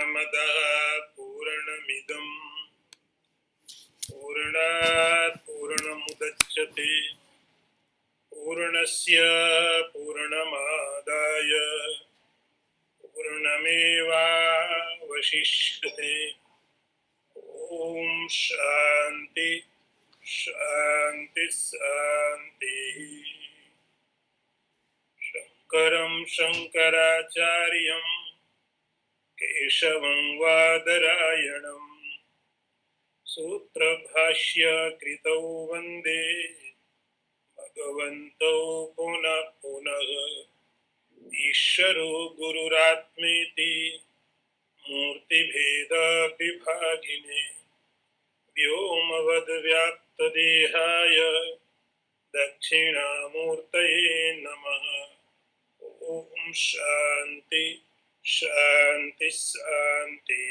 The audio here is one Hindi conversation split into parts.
पूर्णमदः पूर्णमिदं पूर्णात् पूर्णमुदच्यते पूर्णस्य पूर्णमादाय पूर्णमेवावशिष्यते। ओम शांति शांति शांति। शंकरं शंकराचार्यं केशवं वादरायणं सूत्रभाष्य कृतौ वन्दे भगवन्तौ पुनः पुनः। ईश्वरो गुरुरात्मेति मूर्तिभेद विभागिने व्योमवद्व्याप्तदेहाय दक्षिणामूर्तये नमः। ओम शांति शांति शांति।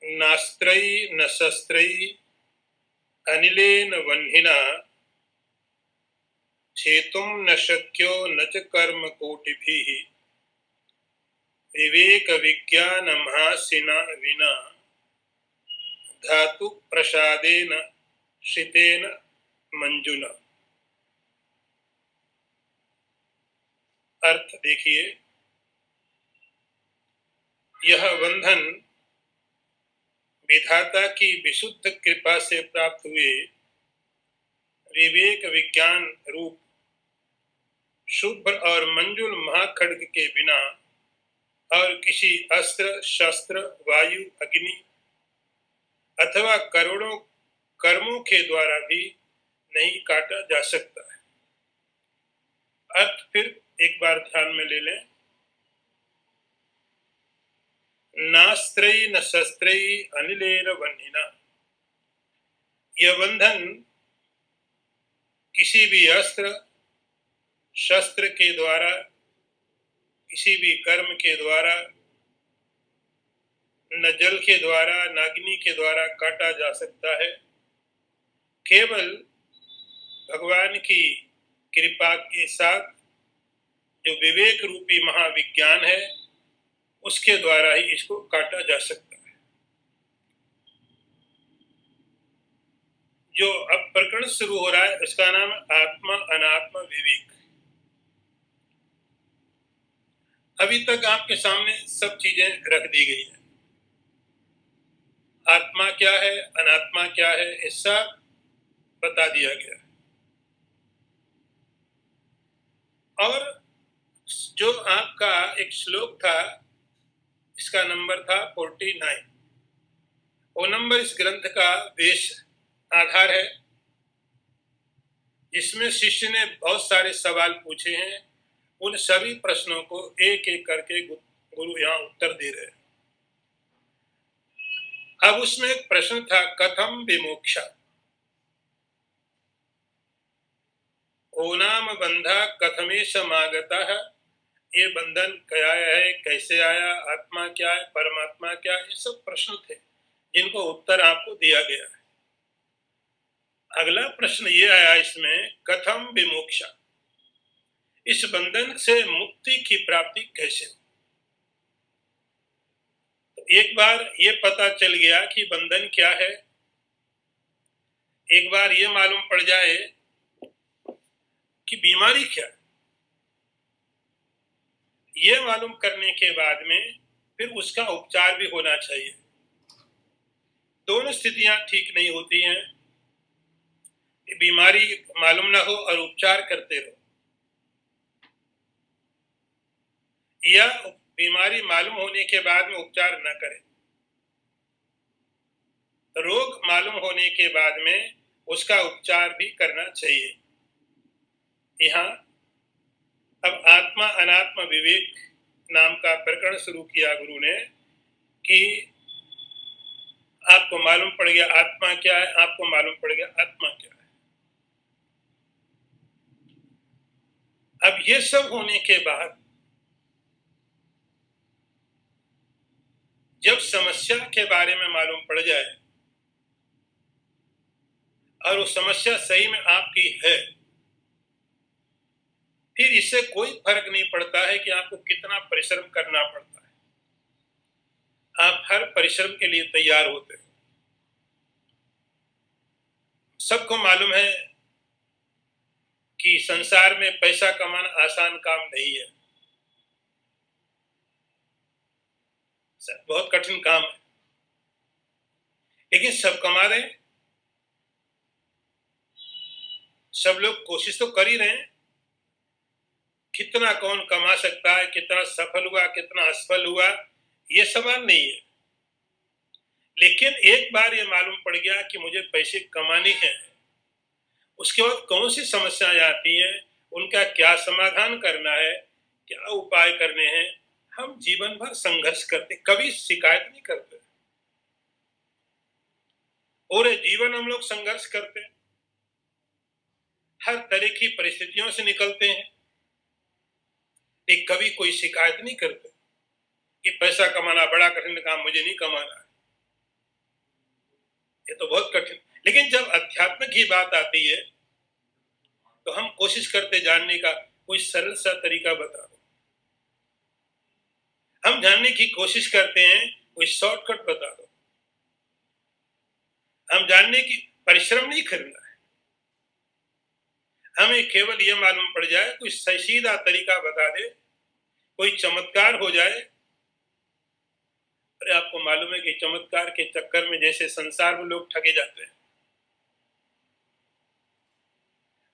नास्त्रै न शस्त्रै अनिलेन वह्निना छेतुं न शक्यो न च कर्म कोटिभिः विवेक विज्ञान महासिना विना धातु प्रसादेन शितेन मंजुना। अर्थ देखिए, यह बंधन विधाता की विशुद्ध कृपा से प्राप्त हुए विवेक विज्ञान रूप शुभ्र और मंजुल महाखड्ग के बिना और किसी अस्त्र शस्त्र वायु अग्नि अथवा करोड़ों कर्मों के द्वारा भी नहीं काटा जा सकता है। अर्थ फिर एक बार ध्यान में ले लें। नास्त्रै न शस्त्रै अनिलेन वह्निना, यह बंधन किसी भी अस्त्र शस्त्र के द्वारा किसी भी कर्म के द्वारा न जल के द्वारा न अग्नि के द्वारा काटा जा सकता है। केवल भगवान की कृपा के साथ जो विवेक रूपी महाविज्ञान है उसके द्वारा ही इसको काटा जा सकता है। जो अब प्रकरण शुरू हो रहा है उसका नाम आत्मा अनात्मा विवेक। अभी तक आपके सामने सब चीजें रख दी गई हैं। आत्मा क्या है, अनात्मा क्या है, ऐसा बता दिया गया। और जो आपका एक श्लोक था, इसका नंबर था 49। वो नंबर इस ग्रंथ का बेस आधार है, जिसमें शिष्य ने बहुत सारे सवाल पूछे हैं। उन सभी प्रश्नों को एक एक करके गुरु यहाँ उत्तर दे रहे हैं। अब उसमें एक प्रश्न था, कथम विमोक्षा, को नाम बंधा कथमे समागता है। ये बंधन क्या है, कैसे आया, आत्मा क्या है, परमात्मा क्या है, ये सब प्रश्न थे जिनको उत्तर आपको दिया गया है। अगला प्रश्न ये आया इसमें, कथम विमोक्षा, इस बंधन से मुक्ति की प्राप्ति कैसे हो। तो एक बार ये पता चल गया कि बंधन क्या है, एक बार ये मालूम पड़ जाए कि बीमारी क्या है, ये मालूम करने के बाद में फिर उसका उपचार भी होना चाहिए। दोनों स्थितियां ठीक नहीं होती हैं कि बीमारी मालूम ना हो और उपचार करते रहो, या बीमारी मालूम होने के बाद में उपचार न करें। रोग मालूम होने के बाद में उसका उपचार भी करना चाहिए। यहाँ अब आत्मा अनात्मा विवेक नाम का प्रकरण शुरू किया गुरु ने कि आपको मालूम पड़ गया आत्मा क्या है, आपको मालूम पड़ गया आत्मा क्या है। अब ये सब होने के बाद जब समस्या के बारे में मालूम पड़ जाए और वो समस्या सही में आपकी है, फिर इससे कोई फर्क नहीं पड़ता है कि आपको कितना परिश्रम करना पड़ता है, आप हर परिश्रम के लिए तैयार होते हैं। सबको मालूम है कि संसार में पैसा कमाना आसान काम नहीं है, बहुत कठिन काम है, लेकिन सब कमा रहे हैं, सब लोग कोशिश तो कर ही रहे हैं। कितना कौन कमा सकता है, कितना सफल हुआ, कितना असफल हुआ, ये सवाल नहीं है, लेकिन एक बार ये मालूम पड़ गया कि मुझे पैसे कमाने हैं, उसके बाद कौन सी समस्याएं आती हैं, उनका क्या समाधान करना है, क्या उपाय करने हैं, हम जीवन भर संघर्ष करते, कभी शिकायत नहीं करते। और जीवन हम लोग संघर्ष करते हैं, हर तरह की परिस्थितियों से निकलते हैं, एक कभी कोई शिकायत नहीं करते कि पैसा कमाना बड़ा कठिन काम, मुझे नहीं कमाना है, ये तो बहुत कठिन। लेकिन जब अध्यात्म की बात आती है तो हम कोशिश करते जानने का, कोई सरल सा तरीका बता दो, हम जानने की कोशिश करते हैं, कोई शॉर्टकट बता दो, हम जानने की परिश्रम नहीं करना है, हमें केवल यह मालूम पड़ जाए, कोई सही सीधा तरीका बता दे, कोई चमत्कार हो जाए। अरे आपको मालूम है कि चमत्कार के चक्कर में जैसे संसार में लोग ठगे जाते हैं,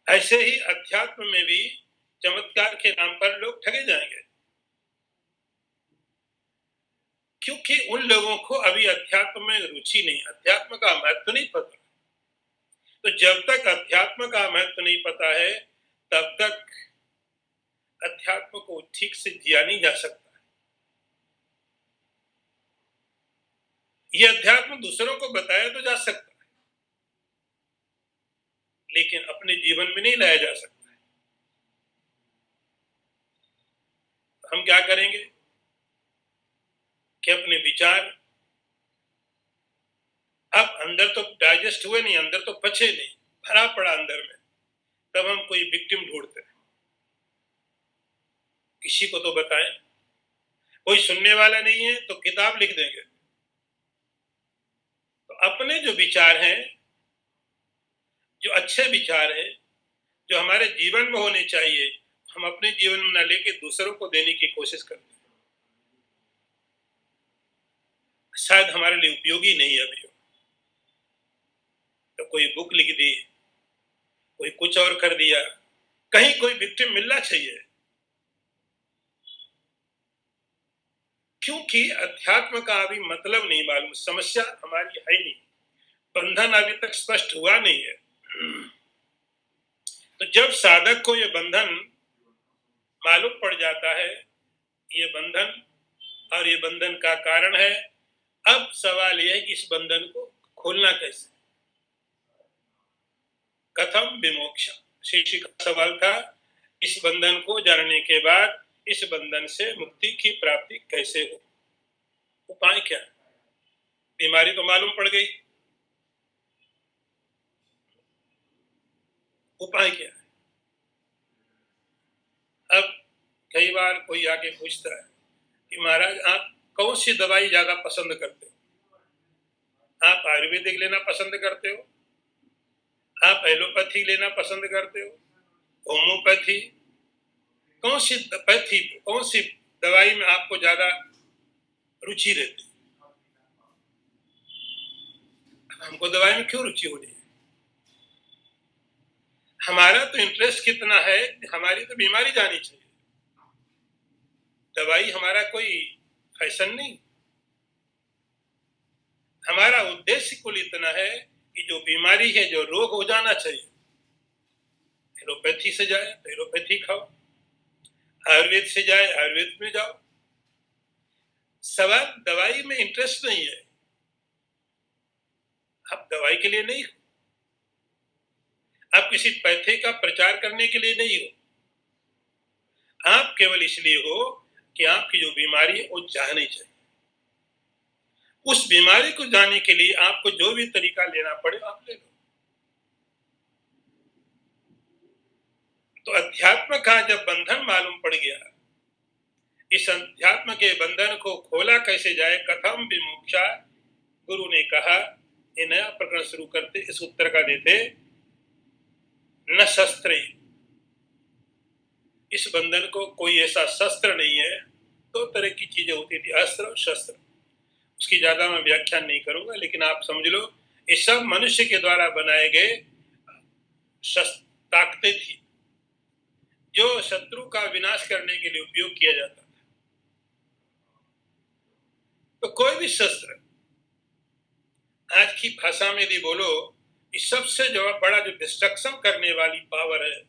ऐसे ही अध्यात्म में भी चमत्कार के नाम पर लोग ठगे जाएंगे, क्योंकि उन लोगों को अभी अध्यात्म में रुचि नहीं, अध्यात्म का महत्व नहीं पता। तो जब तक अध्यात्म का महत्व नहीं पता है, तब तक अध्यात्म को ठीक से जिया नहीं जा सकता। ये अध्यात्म दूसरों को बताया तो जा सकता है, लेकिन अपने जीवन में नहीं लाया जा सकता है। हम क्या करेंगे कि अपने विचार अब अंदर तो डाइजेस्ट हुए नहीं, अंदर तो पचे नहीं, भरा पड़ा अंदर में, तब हम कोई विक्टिम ढूंढते हैं, किसी को तो बताएं, कोई सुनने वाला नहीं है तो किताब लिख देंगे। तो अपने जो विचार हैं, जो अच्छे विचार हैं, जो हमारे जीवन में होने चाहिए, हम अपने जीवन में न लेके दूसरों को देने की कोशिश करते हैं, शायद हमारे लिए उपयोगी नहीं अभी हो, तो कोई बुक लिख दी, कोई कुछ और कर दिया, कहीं कोई विक्टिम मिलना चाहिए, क्योंकि अध्यात्म का अभी मतलब नहीं मालूम, समस्या हमारी है नहीं, बंधन अभी तक स्पष्ट हुआ नहीं है। तो जब साधक को ये बंधन मालूम पड़ जाता है, ये बंधन और ये बंधन का कारण है, अब सवाल यह है कि इस बंधन को खोलना कैसे, कथम विमोक्ष, शिष्य का सवाल था, इस बंधन को जानने के बाद इस बंधन से मुक्ति की प्राप्ति कैसे हो, उपाय क्या? बीमारी तो मालूम पड़ गई, उपाय क्या है? अब कई बार कोई आके पूछता है कि महाराज आप कौन सी दवाई ज्यादा पसंद करते हो, आप आयुर्वेदिक लेना पसंद करते हो, आप एलोपैथी लेना पसंद करते हो, होम्योपैथी, कौन सी दवाई में आपको ज्यादा रुचि रहती है? हमको दवाई में क्यों रुचि होनी है? हमारा तो इंटरेस्ट कितना है, हमारी तो बीमारी जानी चाहिए, दवाई हमारा कोई फैशन नहीं। हमारा उद्देश्य कुल इतना है कि जो बीमारी है, जो रोग हो जाना चाहिए, एलोपैथी से जाए तो एलोपैथी खाओ, आयुर्वेद से जाए आयुर्वेद में जाओ, सवाल दवाई में इंटरेस्ट नहीं है, आप दवाई के लिए नहीं हो, आप किसी पैथे का प्रचार करने के लिए नहीं हो, आप केवल इसलिए हो कि आपकी जो बीमारी है वो जानी चाहिए, उस बीमारी को जानने के लिए आपको जो भी तरीका लेना पड़े आप ले लो। तो अध्यात्म का जब बंधन मालूम पड़ गया, इस अध्यात्म के बंधन को खोला कैसे जाए, कथम विमुक्षा, गुरु ने कहा। ये नया प्रकरण शुरू करते, इस उत्तर का देते, न शस्त्र, इस बंधन को कोई ऐसा शस्त्र नहीं है। दो तरह की चीजें होती थी, अस्त्र और शस्त्र। उसकी ज्यादा मैं व्याख्यान नहीं करूंगा, लेकिन आप समझ लो ये सब मनुष्य के द्वारा बनाए गए ताकतें थी जो शत्रु का विनाश करने के लिए उपयोग किया जाता था। तो कोई भी शस्त्र, आज की भाषा में भी बोलो, इस सबसे जो बड़ा जो डिस्ट्रक्शन करने वाली पावर है,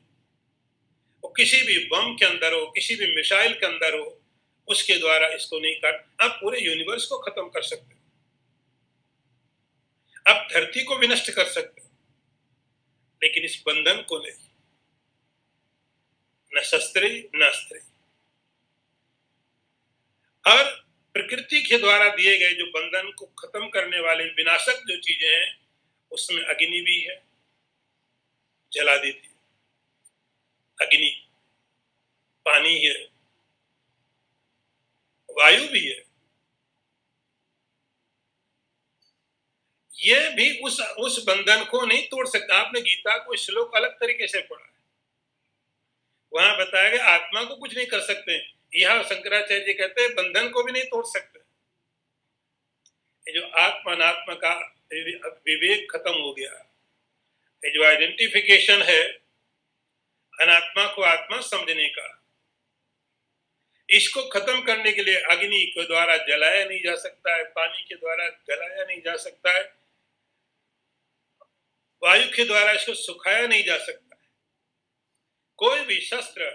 वो किसी भी बम के अंदर हो, किसी भी मिसाइल के अंदर हो, उसके द्वारा इसको नहीं कर। आप पूरे यूनिवर्स को खत्म कर सकते हो, आप धरती को भी नष्ट कर सकते हो, लेकिन इस बंधन को नहीं। न शस्त्री न अस्त्री। और प्रकृति के द्वारा दिए गए जो बंधन को खत्म करने वाले विनाशक जो चीजें हैं, उसमें अग्नि भी है, जला देती है, अग्नि, पानी है, वायु भी है। ये भी उस बंधन को नहीं तोड़ सकता। आपने गीता को श्लोक अलग तरीके से पढ़ा है, वहां बताया गया आत्मा को कुछ नहीं कर सकते। यह शंकराचार्य जी कहते हैं बंधन को भी नहीं तोड़ सकते। ये जो आत्मा अनात्मा का विवेक खत्म हो गया, ये जो आइडेंटिफिकेशन है अनात्मा को आत्मा समझने का, इसको खत्म करने के लिए अग्नि के द्वारा जलाया नहीं जा सकता है, पानी के द्वारा जलाया नहीं जा सकता है, वायु के द्वारा इसको सुखाया नहीं जा सकता है। कोई भी शस्त्र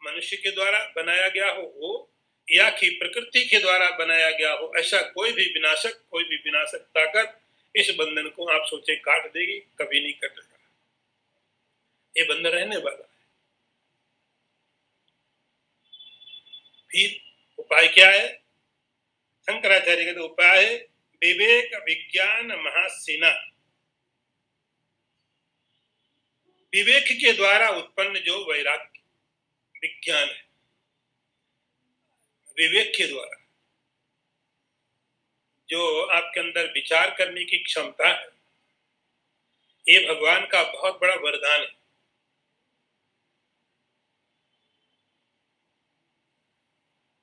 मनुष्य के द्वारा बनाया गया हो या कि प्रकृति के द्वारा बनाया गया हो, ऐसा कोई भी विनाशक ताकत इस बंधन को आप सोचे काट देगी, कभी नहीं कटेगा। ये बंधन रहने वाला है। फिर उपाय क्या है? शंकराचार्य के तो उपाय है विवेक विज्ञान महासिना। विवेक के द्वारा उत्पन्न जो वैराग्य विज्ञान है, विवेक के द्वारा जो आपके अंदर विचार करने की क्षमता है, ये भगवान का बहुत बड़ा वरदान है।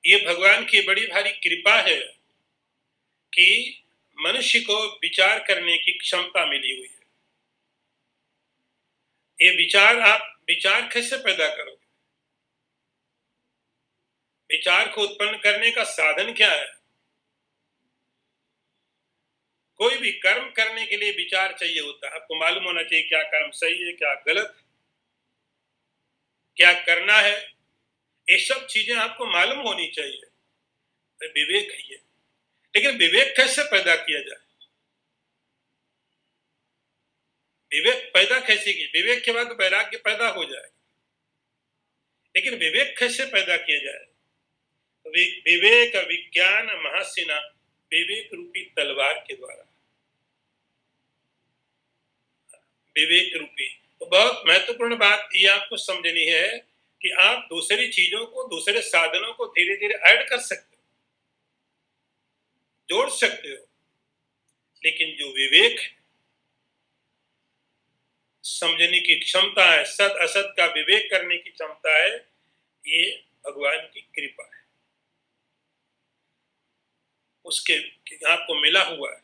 ये भगवान की बड़ी भारी कृपा है कि मनुष्य को विचार करने की क्षमता मिली हुई है। ये विचार, आप विचार कैसे पैदा करोगे? विचार को उत्पन्न करने का साधन क्या है? कोई भी कर्म करने के लिए विचार चाहिए होता है। आपको मालूम होना चाहिए क्या कर्म सही है, क्या गलत, क्या करना है, ये सब चीजें आपको मालूम होनी चाहिए। तो विवेक है ये। लेकिन विवेक कैसे पैदा किया जाए? विवेक पैदा कैसे किया? विवेक के बाद वैराग्य पैदा हो जाए, लेकिन विवेक कैसे पैदा किया जाए? विवेक विज्ञान महासिना, विवेक रूपी तलवार के द्वारा। विवेक रूपी, तो बहुत महत्वपूर्ण बात ये आपको समझनी है कि आप दूसरी चीजों को, दूसरे साधनों को धीरे धीरे ऐड कर सकते हो, जोड़ सकते हो, लेकिन जो विवेक समझने की क्षमता है, सत असत का विवेक करने की क्षमता है, ये भगवान की कृपा है, उसके आपको मिला हुआ है।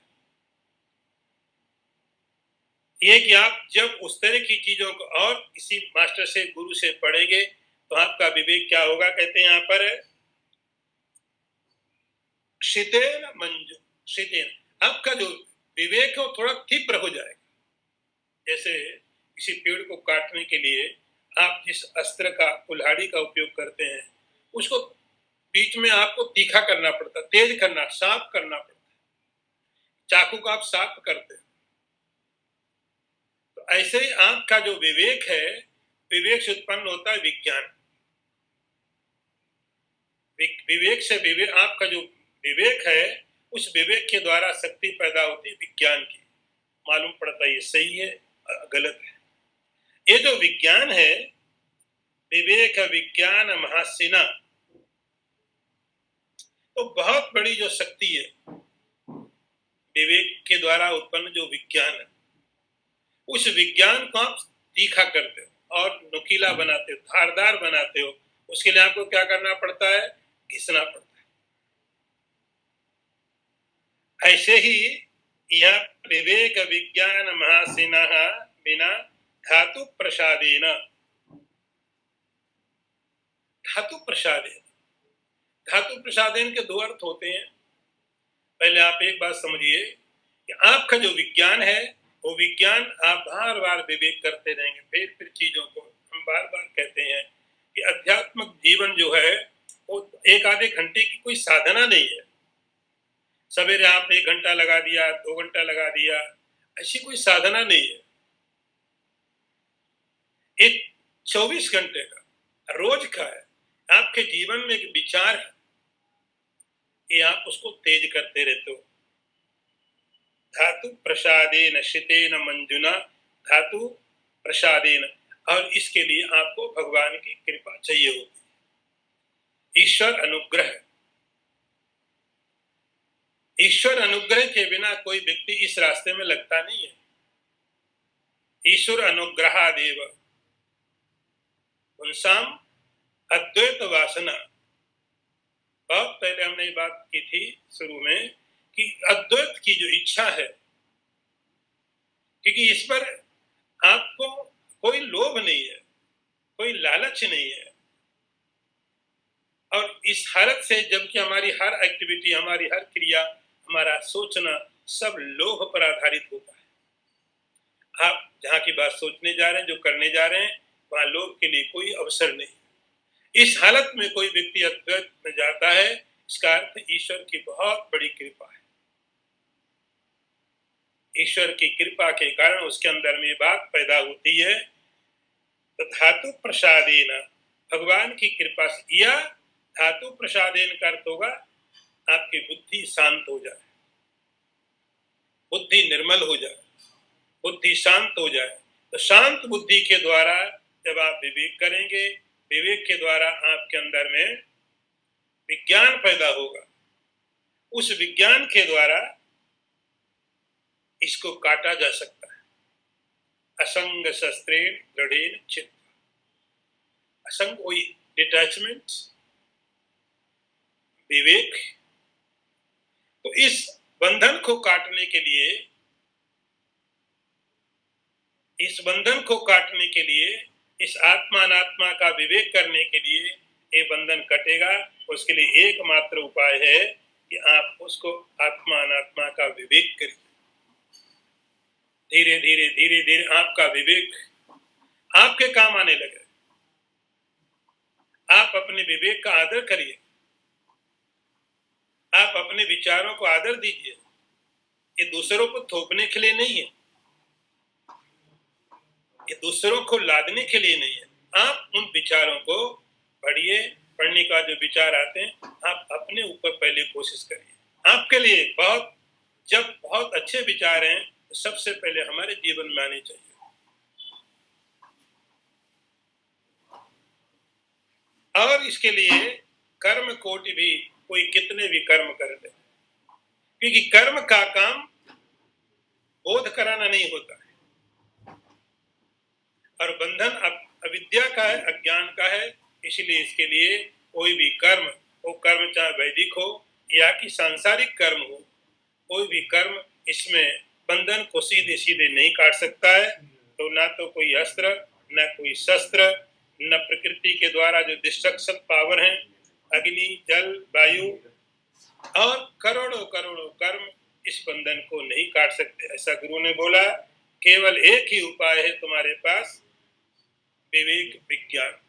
ये कि आप जब उस तरह की चीजों को और किसी मास्टर से, गुरु से पढ़ेंगे तो आपका विवेक क्या होगा? कहते हैं यहाँ पर शीतेन मंजु, शीतेन, आपका जो विवेक है वो थोड़ा तीव्र हो जाएगा। जैसे किसी पेड़ को काटने के लिए आप जिस अस्त्र का, कुल्हाड़ी का उपयोग करते हैं, उसको बीच में आपको तीखा करना पड़ता है, तेज करना, साफ करना पड़ता है। चाकू को आप साफ करते हैं। तो ऐसे ही आपका जो विवेक है, विवेक से उत्पन्न होता है विज्ञान। विवेक से आपका जो विवेक है, उस विवेक के द्वारा शक्ति पैदा होती है विज्ञान की। मालूम पड़ता है ये सही है, गलत है। ये जो विज्ञान है, विवेक विज्ञान महासिना। तो बहुत बड़ी जो शक्ति है विवेक के द्वारा उत्पन्न जो विज्ञान है, उस विज्ञान को आप तीखा करते हो और नुकीला बनाते हो, धारदार बनाते हो। उसके लिए आपको क्या करना पड़ता है? घिसना पड़ता है। ऐसे ही यह विवेक विज्ञान महासिना बिना धातु प्रसादेन, धातु प्रसादेन, धातु प्रसादेन के दो अर्थ होते हैं। पहले आप एक बात समझिए कि आपका जो विज्ञान है वो विज्ञान आप बार बार विवेक करते रहेंगे, फिर चीजों को हम बार बार कहते हैं कि अध्यात्मिक जीवन जो है वो एक आधे घंटे की कोई साधना नहीं है। सवेरे आपने 1 घंटा लगा दिया, 2 घंटा लगा दिया, ऐसी कोई साधना नहीं है। एक 24 घंटे का रोज का है, आपके जीवन में एक विचार है, ये आप उसको तेज करते रहते हो। धातु प्रसादेन शितेन मंजुना, धातु प्रसादेन, और इसके लिए आपको भगवान की कृपा चाहिए होती, ईश्वर अनुग्रह। ईश्वर अनुग्रह के बिना कोई व्यक्ति इस रास्ते में लगता नहीं है। ईश्वर अनुग्रहादेव उनसाम अद्वैत वासना। बहुत पहले हमने ये बात की थी शुरू में कि अद्वैत की जो इच्छा है, क्योंकि इस पर आपको कोई लोभ नहीं है, कोई लालच नहीं है। और इस हालत से जबकि हमारी हर एक्टिविटी, हमारी हर क्रिया, हमारा सोचना सब लोभ पर आधारित होता है। आप जहां की बात सोचने जा रहे हैं, जो करने जा रहे हैं, वहां लोभ के लिए कोई अवसर नहीं। इस हालत में कोई व्यक्ति अद्वैत में जाता है, इसका अर्थ ईश्वर की बहुत बड़ी कृपा है। ईश्वर की कृपा के कारण उसके अंदर में बात पैदा होती है। तो धातु प्रसादेन, भगवान की कृपा से, या धातु प्रसादेन का अर्थ होगा आपकी बुद्धि शांत हो जाए, बुद्धि निर्मल हो जाए, बुद्धि शांत हो जाए। तो शांत बुद्धि के द्वारा जब आप विवेक करेंगे, विवेक के द्वारा आपके अंदर में विज्ञान पैदा होगा। उस विज्ञान के द्वारा इसको काटा जा सकता है। असंग शस्त्रेण दृढ़ेन चित्त, असंग वही डिटैचमेंट, विवेक। तो इस बंधन को काटने के लिए, इस बंधन को काटने के लिए, इस आत्मा अनात्मा का विवेक करने के लिए ये बंधन कटेगा। उसके लिए एकमात्र उपाय है कि आप उसको आत्मा अनात्मा का विवेक करिए। धीरे धीरे धीरे धीरे आपका विवेक आपके काम आने लगे। आप अपने विवेक का आदर करिए, आप अपने विचारों को आदर दीजिए। ये दूसरों को थोपने के लिए नहीं है, ये दूसरों को लादने के लिए नहीं है। आप उन विचारों को पढ़िए, पढ़ने का जो विचार आते हैं आप अपने ऊपर पहले कोशिश करिए। आपके लिए जब बहुत अच्छे विचार हैं तो सबसे पहले हमारे जीवन में आने चाहिए। और इसके लिए कर्म कोटि भी, कोई कितने भी कर्म कर ले, क्योंकि कर्म का काम बोध कराना नहीं होता है। और बंधन अविद्या का है, अज्ञान का है। इसलिए इसके लिए कोई भी कर्म, वो कर्म चाहे वैदिक हो या कि सांसारिक कर्म हो, कोई भी कर्म इसमें बंधन को सीधे सीधे नहीं काट सकता है। तो ना तो कोई अस्त्र, न कोई शस्त्र, न प्रकृति के द्वारा जो डिस्ट्रक्शन पावर है, अग्नि, जल, वायु और करोड़ों करोड़ों कर्म इस बंधन को नहीं काट सकते। ऐसा गुरु ने बोला। केवल एक ही उपाय है तुम्हारे पास, विवेक विज्ञान।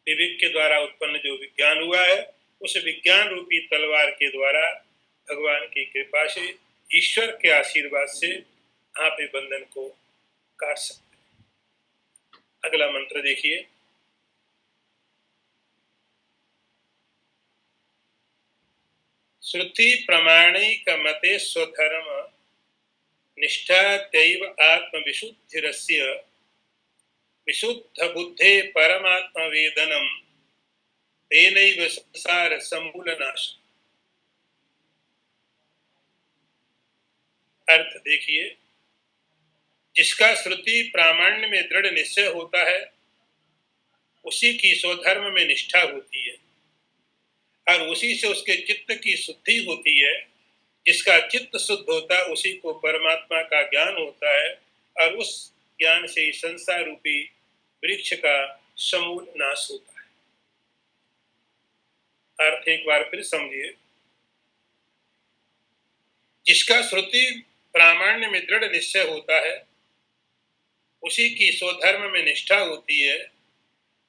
विवेक के द्वारा उत्पन्न जो विज्ञान हुआ है, उस विज्ञान रूपी तलवार के द्वारा भगवान की कृपा से, ईश्वर के आशीर्वाद से आप ये बंधन को काट सकते हैं। अगला मंत्र देखिए। श्रुति प्रमाणिक मते स्वधर्म निष्ठा दैव आत्मविशुद्धिरस्य विशुद्ध बुद्धे परमात्मा वेदनम तेनैव संसार समूल नाश। अर्थ देखिए, जिसका श्रुति प्रामाण्य में दृढ़ निश्चय होता है उसी की स्वधर्म में निष्ठा होती है और उसी से उसके चित्त की शुद्धि होती है। जिसका चित्त शुद्ध होता है उसी को परमात्मा का ज्ञान होता है और उस ज्ञान से ही संसार रूपी वृक्ष का समूल नाश होता है। अर्थ एक बार फिर समझिए, जिसका श्रुति प्रामाण्य में दृढ़ निश्चय होता है उसी की स्वधर्म में निष्ठा होती है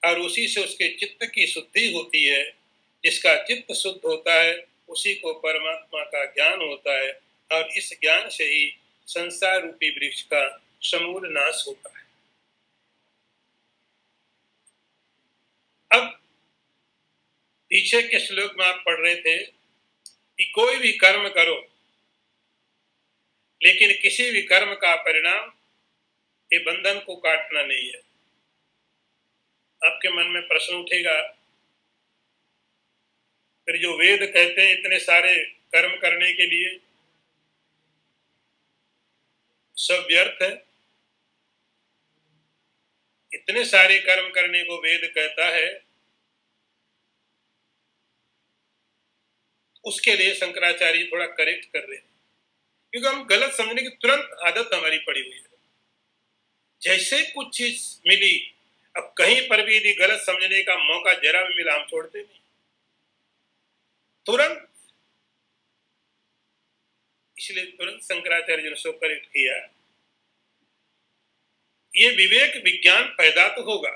और उसी से उसके चित्त की शुद्धि होती है। जिसका चित्त शुद्ध होता है उसी को परमात्मा का ज्ञान होता है और इस ज्ञान से ही संसार रूपी वृक्ष का समूल नाश होता है। अब पीछे के श्लोक में आप पढ़ रहे थे कि कोई भी कर्म करो लेकिन किसी भी कर्म का परिणाम ये बंधन को काटना नहीं है। आपके मन में प्रश्न उठेगा, फिर जो वेद कहते हैं इतने सारे कर्म करने के लिए, सब व्यर्थ है? इतने सारे कर्म करने को वेद कहता है, उसके लिए शंकराचार्य थोड़ा करेक्ट कर रहे हैं, क्योंकि हम गलत समझने की तुरंत आदत हमारी पड़ी हुई है। जैसे कुछ चीज मिली, अब कहीं पर भी यदि गलत समझने का मौका जरा भी मिला हम छोड़ते नहीं, तुरंत। इसलिए तुरंत शंकराचार्य ने उसको करेक्ट किया। ये विवेक विज्ञान पैदा तो होगा,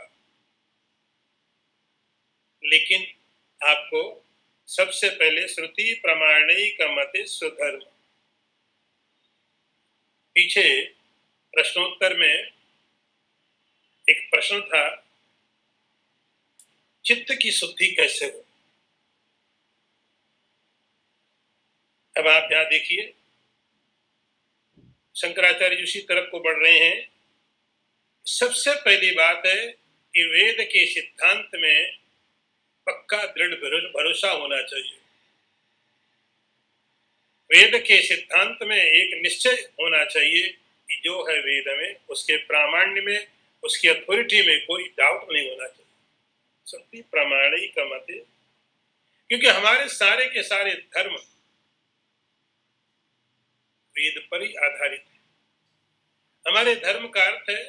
लेकिन आपको सबसे पहले श्रुति प्रमाणिक मते स्वधर्म। पीछे प्रश्नोत्तर में एक प्रश्न था, चित्त की शुद्धि कैसे हो। अब आप यहां देखिए, शंकराचार्य उसी तरफ को बढ़ रहे हैं। सबसे पहली बात है कि वेद के सिद्धांत में पक्का दृढ़ भरोसा होना चाहिए। वेद के सिद्धांत में एक निश्चय होना चाहिए कि जो है वेद में, उसके प्रामाण्य में, उसकी अथॉरिटी में कोई डाउट नहीं होना चाहिए। सत्य प्रामाणिक मते, क्योंकि हमारे सारे के सारे धर्म वेद पर ही आधारित है। हमारे धर्म का अर्थ है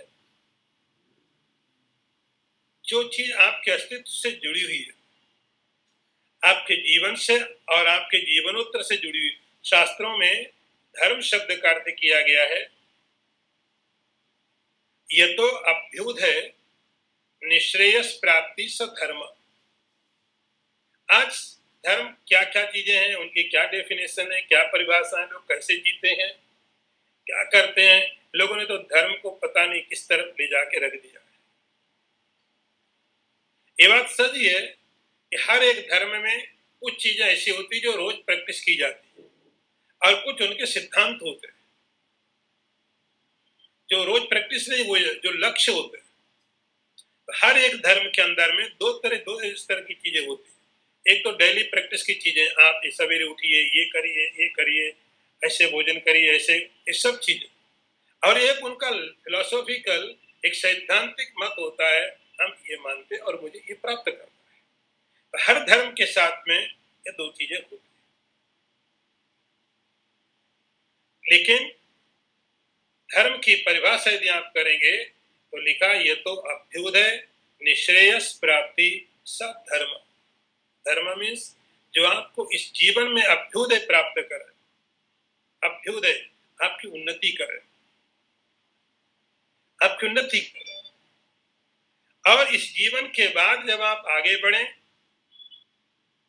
जो चीज आपके अस्तित्व से जुड़ी हुई है, आपके जीवन से और आपके जीवनोत्तर से जुड़ी हुई। शास्त्रों में धर्म शब्द का अर्थ किया गया है यह तो अभ्युदय निश्रेयस प्राप्ति स धर्म। आज धर्म क्या क्या चीजें हैं, उनकी क्या डेफिनेशन है, क्या परिभाषा है, लोग कैसे जीते हैं, क्या करते हैं। लोगों ने तो धर्म को पता नहीं किस तरफ ले जाके रख दिया है। ये बात सच है कि हर एक धर्म में कुछ चीजें ऐसी होती जो रोज प्रैक्टिस की जाती है और कुछ उनके सिद्धांत होते हैं जो रोज प्रैक्टिस नहीं हुए, जो लक्ष्य होते हैं। हर एक धर्म के अंदर में दो इस तरह की चीजें होती है। एक तो डेली प्रैक्टिस की चीजें, आप सवेरे उठिए, ये करिए, ऐसे भोजन करिए, ऐसे, ये सब चीजें। और एक उनका फिलोसॉफिकल एक सैद्धांतिक मत होता है, हम ये मानते और मुझे ये प्राप्त करना है। तो हर धर्म के साथ में ये दो चीजें होती है। लेकिन धर्म की परिभाषा यदि आप करेंगे तो लिखा ये तो अभ्युदय निश्रेयस प्राप्ति सब धर्म। धर्म मीन्स जो आपको इस जीवन में अभ्युदय प्राप्त करे, अभ्युदय आपकी उन्नति करे, आपकी उन्नति करे। और इस जीवन के बाद जब आप आगे बढ़े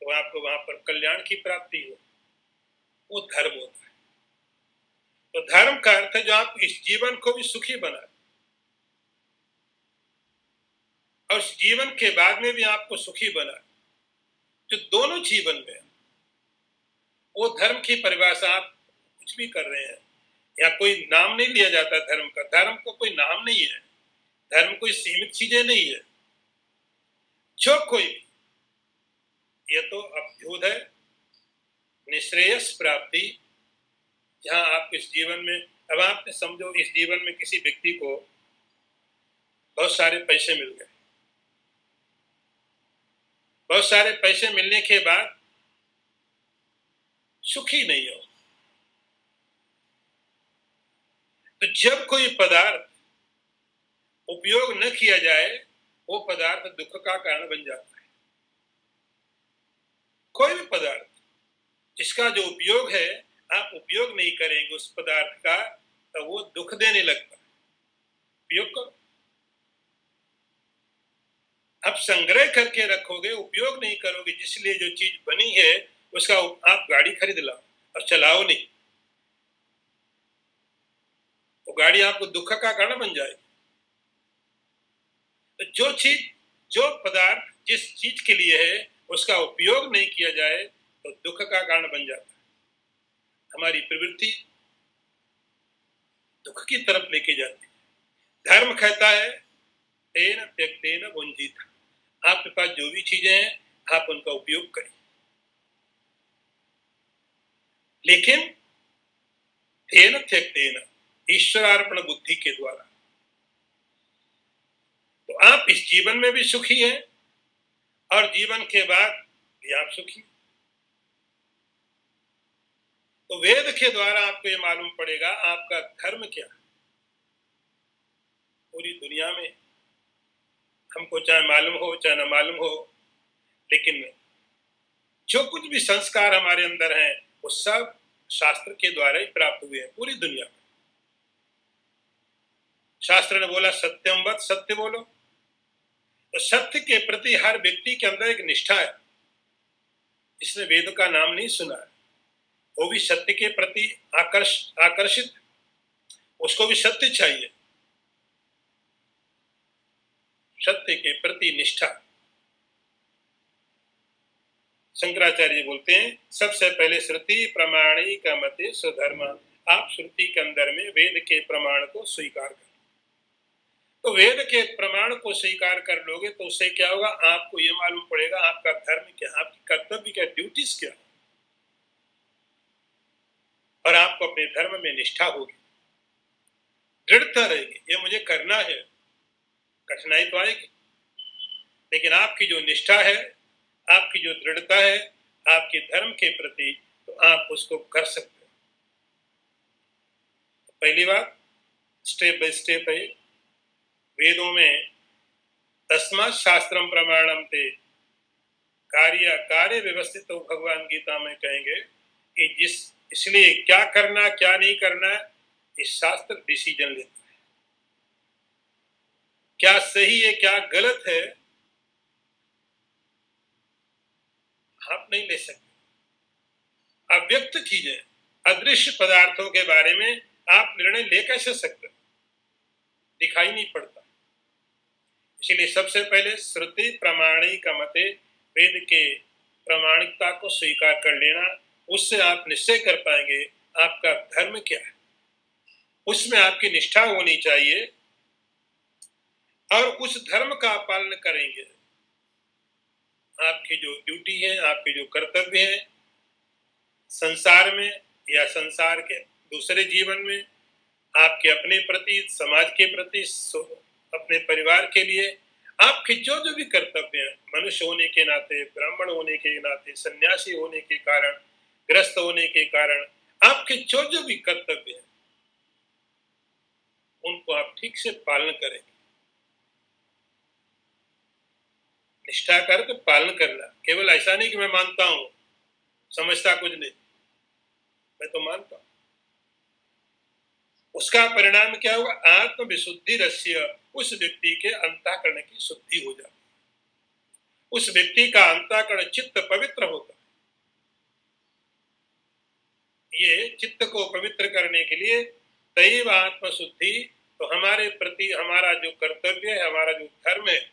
तो आपको वहां पर कल्याण की प्राप्ति हो, वो धर्म होता है। तो धर्म का अर्थ है जो आप इस जीवन को भी सुखी बनाए और इस जीवन के बाद में भी आपको सुखी बनाए, जो दोनों जीवन में, वो धर्म की परिभाषा। आप कुछ भी कर रहे हैं, या कोई नाम नहीं लिया जाता धर्म का, धर्म को कोई नाम नहीं है। धर्म कोई सीमित चीजें नहीं है, जो कोई भी, ये तो अभ्युदय निश्रेयस प्राप्ति, जहां आप इस जीवन में, अब आपने समझो इस जीवन में किसी व्यक्ति को बहुत सारे पैसे मिल गए, बहुत सारे पैसे मिलने के बाद सुखी नहीं हो, तो जब कोई पदार्थ उपयोग न किया जाए वो पदार्थ दुख का कारण बन जाता है। कोई भी पदार्थ जिसका जो उपयोग है, आप उपयोग नहीं करेंगे उस पदार्थ का, तो वो दुख देने लगता है। उपयोग करो, आप संग्रह करके रखोगे, उपयोग नहीं करोगे, जिसलिए जो चीज बनी है उसका आप गाड़ी खरीद लाओ और चलाओ नहीं, वो गाड़ी आपको दुख का कारण बन जाएगी। तो जो चीज, जो पदार्थ जिस चीज के लिए है उसका उपयोग नहीं किया जाए तो दुख का कारण बन जाता है। हमारी प्रवृत्ति दुख की तरफ लेके जाती है। धर्म कहता है तेन त्यक्तेन भुंजीत, आपके पास जो भी चीजें हैं आप उनका उपयोग करें, लेकिन तेन त्यक्तेन, ईश्वरार्पण बुद्धि के द्वारा। तो आप इस जीवन में भी सुखी हैं और जीवन के बाद भी आप सुखी। तो वेद के द्वारा आपको ये मालूम पड़ेगा आपका धर्म क्या है। पूरी दुनिया में हमको चाहे मालूम हो चाहे ना मालूम हो, लेकिन जो कुछ भी संस्कार हमारे अंदर हैं वो सब शास्त्र के द्वारा ही प्राप्त हुए हैं पूरी दुनिया में। शास्त्र ने बोला सत्यम वद, सत्य बोलो। तो सत्य के प्रति हर व्यक्ति के अंदर एक निष्ठा है। इसने वेद का नाम नहीं सुना है, वो भी सत्य के प्रति आकर्षित, उसको भी सत्य चाहिए, सत्य के प्रति निष्ठा। शंकराचार्य बोलते हैं सबसे पहले श्रुति प्रमाणी का मते स्वधर्म, आप श्रुति के अंदर में वेद के प्रमाण को स्वीकार कर। तो वेद के प्रमाण को स्वीकार कर लोगे तो उससे क्या होगा, आपको ये मालूम पड़ेगा आपका धर्म क्या, आपकी कर्तव्य क्या, ड्यूटीज क्या, और आपको अपने धर्म में निष्ठा होगी, दृढ़ता रहेगी, ये मुझे करना है। कठिनाई तो आएगी, लेकिन आपकी जो निष्ठा है, आपकी जो दृढ़ता है आपके धर्म के प्रति, तो आप उसको कर सकते हो। पहली बात स्टेप बाय स्टेप है। वेदों में तस्मात् शास्त्रम प्रमाणम ते कार्य कार्य व्यवस्थित, तो भगवान गीता में कहेंगे कि इसलिए क्या करना क्या नहीं करना, इस शास्त्र डिसीजन लेता है। क्या सही है क्या गलत है आप नहीं ले सकते। अव्यक्त चीजें, अदृश्य पदार्थों के बारे में आप निर्णय ले कैसे सकते, दिखाई नहीं पड़ता। इसलिए सबसे पहले श्रुति प्रमाणिक मते, वेद के प्रामाणिकता को स्वीकार कर लेना, उससे आप निश्चय कर पाएंगे आपका धर्म क्या है, उसमें आपकी निष्ठा होनी चाहिए और उस धर्म का पालन करेंगे। आपकी जो ड्यूटी है, आपके जो कर्तव्य है संसार में या संसार के दूसरे जीवन में, आपके अपने प्रति, समाज के प्रति, अपने परिवार के लिए आपके जो जो भी कर्तव्य हैं, मनुष्य होने के नाते, ब्राह्मण होने के नाते, सन्यासी होने के कारण, ग्रस्त होने के कारण, आपके जो जो भी कर्तव्य हैं उनको आप ठीक से पालन करें। निष्ठा करके पालन करना, केवल ऐसा नहीं कि मैं मानता हूं, समझता कुछ नहीं, मैं तो मानता हूं। उसका परिणाम क्या होगा, आत्म विशुद्धि रस्य, उस व्यक्ति के अंतःकरण की शुद्धि हो जाती, उस व्यक्ति का अंतःकरण चित्त पवित्र होता। ये चित्त को पवित्र करने के लिए दैव आत्म शुद्धि, तो हमारे प्रति हमारा जो कर्तव्य है, हमारा जो धर्म है,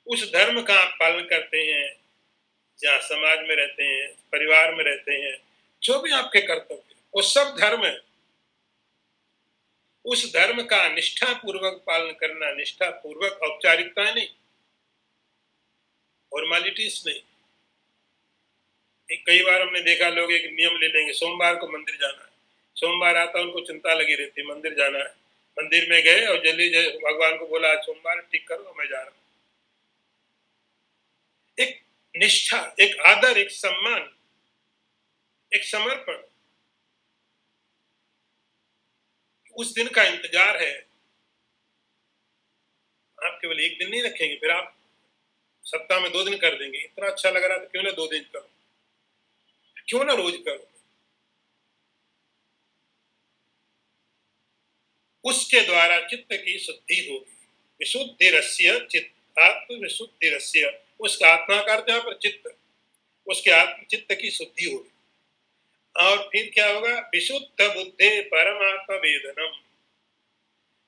उस धर्म का आप पालन करते हैं, जहाँ समाज में रहते हैं, परिवार में रहते हैं, जो भी आपके कर्तव्य, वो सब धर्म है। उस धर्म का निष्ठा पूर्वक पालन करना, निष्ठा पूर्वक, औपचारिकता नहीं, फॉर्मेलिटीज नहीं। कई बार हमने देखा लोग एक नियम ले लेंगे, सोमवार को मंदिर जाना है, सोमवार आता है उनको चिंता लगी रहती, मंदिर जाना है, मंदिर में गए और जल्दी भगवान को बोला आज सोमवार ठीक करो मैं जा रहा हूं। एक निष्ठा, एक आदर, एक सम्मान, एक समर्पण, उस दिन का इंतजार है। आप केवल एक दिन नहीं रखेंगे, फिर आप सप्ताह में 2 दिन कर देंगे, इतना अच्छा लग रहा था क्यों ना 2 दिन करो, क्यों ना रोज करो। उसके द्वारा चित्त की शुद्धि होगी। विशुद्धि रस्य चित्त, आत्म विशुद्धि रस्य, उसका आत्मा का अर्थ यहाँ पर चित्त, उसके आत्म चित्त की शुद्धि होगी। और फिर क्या होगा? विशुद्ध बुद्धि परमात्मा वेदनम।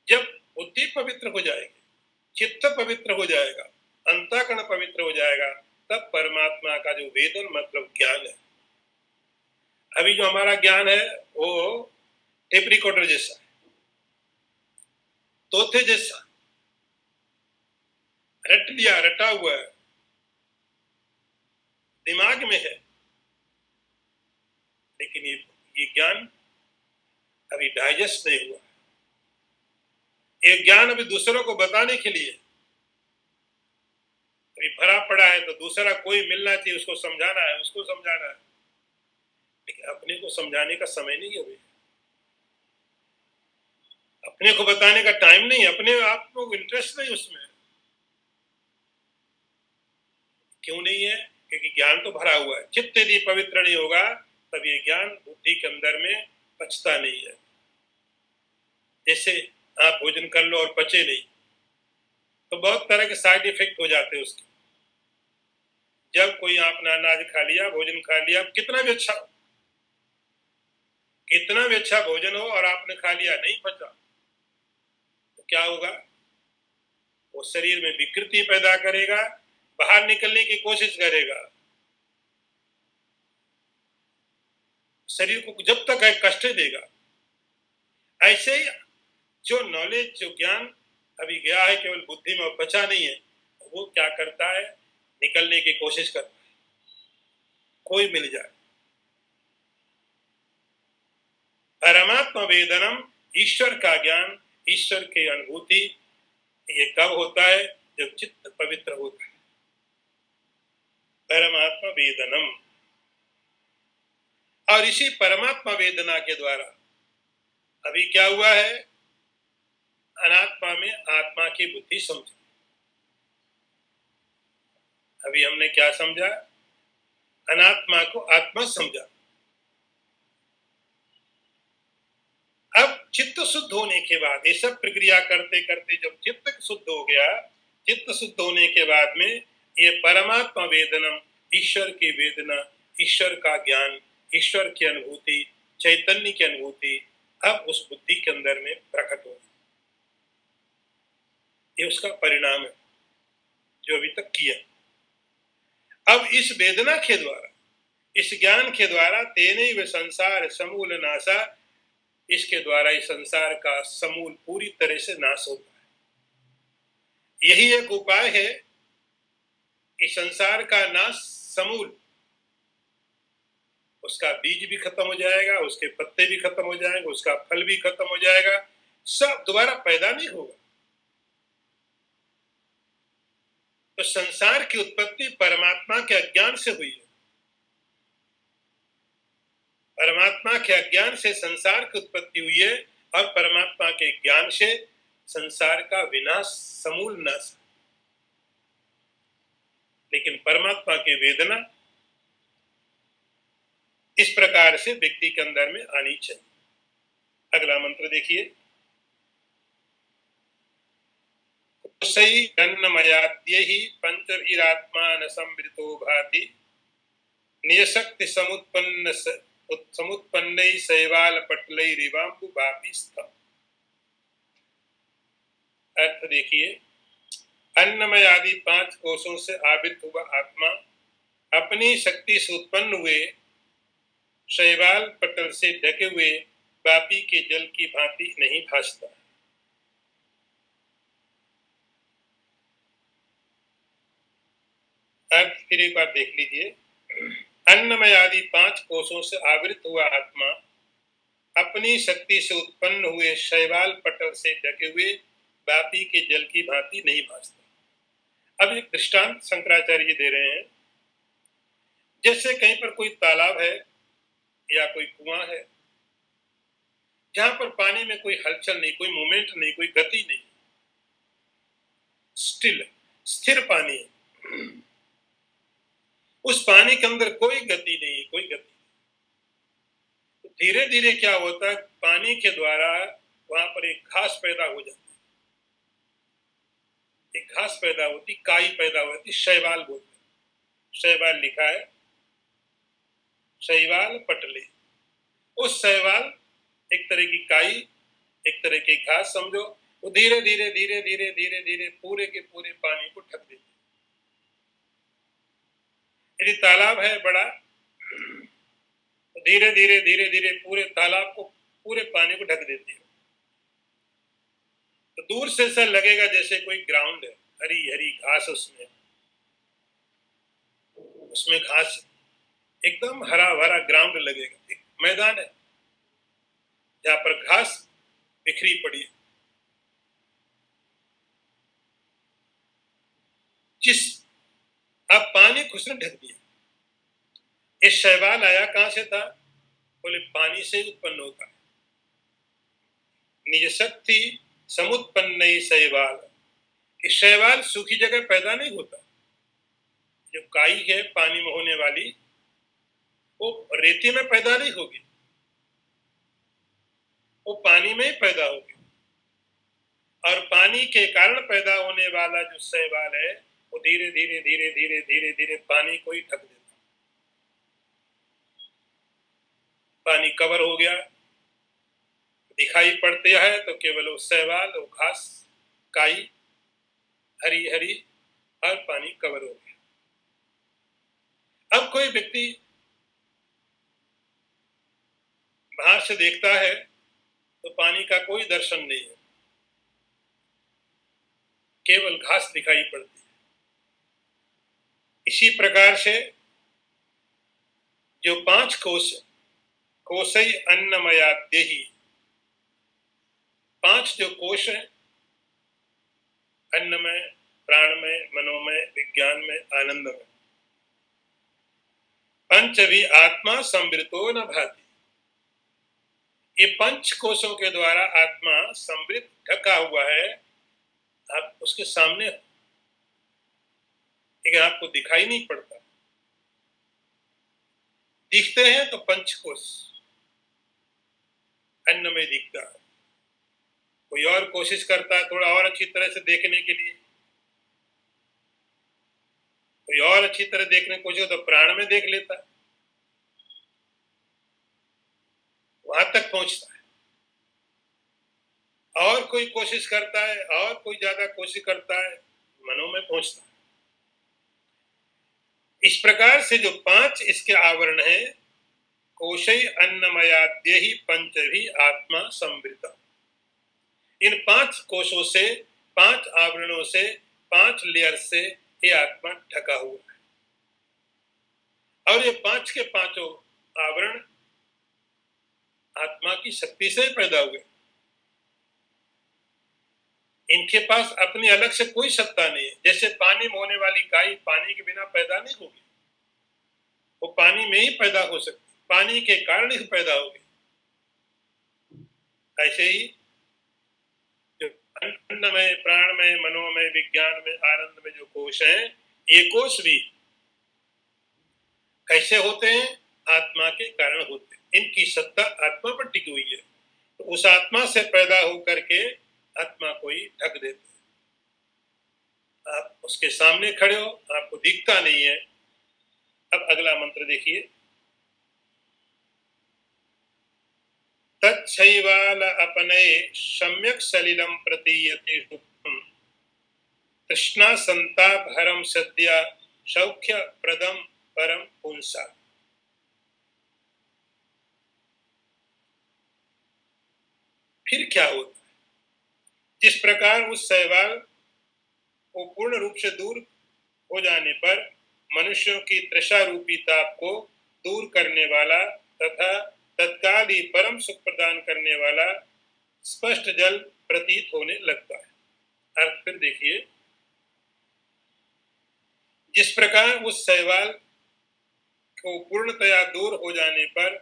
जब बुद्धि पवित्र हो जाएगी, चित्त पवित्र हो जाएगा, अंतःकरण पवित्र हो जाएगा, तब परमात्मा का जो वेदन मतलब ज्ञान है। अभी जो हमारा ज्ञान है वो टेप रिकॉर्डर जैसा है, तोते जैसा, रट लिया, रटा हुआ है, दिमाग में है, लेकिन ये ज्ञान अभी डाइजेस्ट नहीं हुआ। ये ज्ञान अभी दूसरों को बताने के लिए अभी भरा पड़ा है, तो दूसरा कोई मिलना चाहिए, उसको समझाना है, उसको समझाना है, लेकिन अपने को समझाने का समय नहीं है, अपने को बताने का टाइम नहीं, अपने आप को इंटरेस्ट नहीं उसमें। क्यों नहीं है? क्योंकि ज्ञान तो भरा हुआ है। चित्त यदि पवित्र नहीं होगा तब ये ज्ञान बुद्धि के अंदर में पचता नहीं है। जैसे आप भोजन कर लो और पचे नहीं, तो बहुत तरह के साइड इफेक्ट हो जाते हैं उसके। जब कोई आपने अनाज खा लिया, भोजन खा लिया, कितना भी अच्छा हो, कितना भी अच्छा भोजन हो और आपने खा लिया, नहीं पचा, तो क्या होगा? वो शरीर में विकृति पैदा करेगा, बाहर निकलने की कोशिश करेगा, शरीर को जब तक है कष्ट देगा। ऐसे ही जो नॉलेज, जो ज्ञान अभी गया है केवल बुद्धि में और बचा नहीं है, वो क्या करता है? निकलने की कोशिश करता है, कोई मिल जाए। परमात्मा वेदनम, ईश्वर का ज्ञान, ईश्वर की अनुभूति, ये कब होता है? जब चित्त पवित्र होता है। परमात्मा वेदनम। और इसी परमात्मा वेदना के द्वारा अभी क्या हुआ है? अनात्मा में आत्मा की बुद्धि समझी। अभी हमने क्या समझा? अनात्मा को आत्मा समझा। अब चित्त शुद्ध होने के बाद, ये सब प्रक्रिया करते करते जब चित्त शुद्ध हो गया, चित्त शुद्ध होने के बाद में ये परमात्मा वेदनम, ईश्वर की वेदना, ईश्वर का ज्ञान, ईश्वर की अनुभूति, चैतन्य की अनुभूति अब उस बुद्धि के अंदर में प्रकट हो। ये उसका परिणाम है जो अभी तक किया। अब इस वेदना के द्वारा, इस ज्ञान के द्वारा तेनैव संसार समूल नाशा, इसके द्वारा इस संसार का समूल पूरी तरह से नाश होता है। यही एक उपाय है कि संसार का नाश समूल, उसका बीज भी खत्म हो जाएगा, उसके पत्ते भी खत्म हो जाएंगे, उसका फल भी खत्म हो जाएगा, सब दोबारा पैदा नहीं होगा। तो संसार की उत्पत्ति परमात्मा के अज्ञान से हुई है। परमात्मा के अज्ञान से संसार की उत्पत्ति हुई है और परमात्मा के ज्ञान से संसार का विनाश, समूल नाश। लेकिन परमात्मा की वेदना इस प्रकार से व्यक्ति के अंदर में आनी चाहिए। अगला मंत्र देखिए। सही अन्नमयाद्य ही पंचभिरात्मान संवृतो भाति, नियशक्ति समुत्पन्न शैवाल पटलैरिवाम्बु वापिस्थ। अर्थ देखिए। अन्नमय आदि 5 कोशों से आवृत हुआ आत्मा अपनी शक्ति से उत्पन्न हुए शैवाल पटल से ढके हुए वापी के जल की भांति नहीं भासता। अब फिर एक बार देख लीजिए, अन्नमय आदि 5 कोशों से आवृत हुआ आत्मा अपनी शक्ति से उत्पन्न हुए शैवाल पटल से ढके हुए वापी के जल की भांति नहीं भासता। अब एक दृष्टांत शंकराचार्य जी दे रहे हैं। जैसे कहीं पर कोई तालाब है या कोई कुआं है, जहां पर पानी में कोई हलचल नहीं, कोई मूवमेंट नहीं, कोई गति नहीं, स्थिर पानी है। उस पानी के अंदर कोई गति नहीं, कोई गति। तो धीरे धीरे क्या होता है, पानी के द्वारा वहां पर एक घास पैदा हो जाती है, एक घास पैदा होती, काई पैदा होती, शैवाल बोलते। शैवाल लिखा है, शैवाल पटले। उस शैवाल एक तरह की काई, एक तरह की घास समझो, वो धीरे धीरे धीरे धीरे धीरे धीरे पूरे के पूरे पानी को ढक देती है। यदि तालाब है बड़ा, तो धीरे धीरे धीरे धीरे पूरे तालाब को, पूरे पानी को ढक देती है। तो दूर से ऐसा लगेगा जैसे कोई ग्राउंड है, हरी हरी घास, उसमें घास, एकदम हरा भरा ग्राउंड लगेगा, एक मैदान है जहां पर घास बिखरी पड़ी है। जिस अब पानी को उसने ढक दिया। ये शैवाल आया कहां से था? बोले पानी से उत्पन्न होता है। निज शक्ति समुत्पन्न शैवाल। ये शैवाल सूखी जगह पैदा नहीं होता। जो काई है पानी में होने वाली, वो रेती में पैदा नहीं होगी, वो पानी में ही पैदा होगी। और पानी के कारण पैदा होने वाला जो शैवाल है, वो धीरे धीरे धीरे धीरे धीरे धीरे पानी को ही ढक देता। पानी कवर हो गया, दिखाई पड़ते है तो केवल वो शैवाल, वो घास, काई हरी हरी, और पानी कवर हो गया। अब कोई व्यक्ति बाहर से देखता है तो पानी का कोई दर्शन नहीं है, केवल घास दिखाई पड़ती है। इसी प्रकार से जो 5 कोश, कोशई अन्नमया देही, 5 जो कोश है, अन्नमय, प्राणमय, मनोमय, विज्ञानमय, आनंदमय, पंचभी आत्मा संवृतो न भाति। ये 5 कोशों के द्वारा आत्मा संवृत, ढका हुआ है। आप उसके सामने, लेकिन आपको दिखाई नहीं पड़ता। दिखते हैं तो 5 कोश अन्न में दिखता है। कोई और कोशिश करता है थोड़ा और अच्छी तरह से देखने के लिए, कोई और अच्छी तरह देखने की कोशिश तो प्राण में देख लेता है, वहां तक पहुंचता है। और कोई कोशिश करता है, और कोई ज्यादा कोशिश करता है, मनों में पहुंचता है। इस प्रकार से जो 5 इसके आवरण है, कोशई अन्नमयाद्यहि पंचभी आत्मा संवृता। इन 5 कोशों से, 5 आवरणों से, 5 लेयर से ये आत्मा ढका हुआ है। और ये 5 के पांचों आवरण आत्मा की शक्ति से पैदा हुए। इनके पास अपनी अलग से कोई सत्ता नहीं है। जैसे पानी में होने वाली काई पानी के बिना पैदा नहीं होगी, वो पानी में ही पैदा हो सकती, पानी के कारण ही पैदा होगी। ऐसे ही जो अन्नमय, प्राणमय, मनोमय, विज्ञान में, आनंद में जो कोश हैं, ये कोश भी कैसे होते हैं? आत्मा के कारण होते हैं। इनकी सत्ता आत्मा पर टिकी हुई है। तो उस आत्मा से पैदा होकर के आत्मा को ही ढक देते हैं। आप उसके सामने खड़े हो, आपको दिखता नहीं है। अब अगला मंत्र देखिए, तच्छैवाल अपने सम्यक सलिलम प्रतीयते दुःखम तृष्णा संताप हरम सद्या सौख्य प्रदम परम पुंसा। फिर क्या होता है? जिस प्रकार उस शैवाल को पूर्ण रूप से दूर हो जाने पर मनुष्यों की तृषा रूपी ताप को दूर करने वाला तथा तत्काल ही परम सुख प्रदान करने वाला स्पष्ट जल प्रतीत होने लगता है। अर्थ फिर देखिए, जिस प्रकार उस शैवाल को पूर्णतया दूर हो जाने पर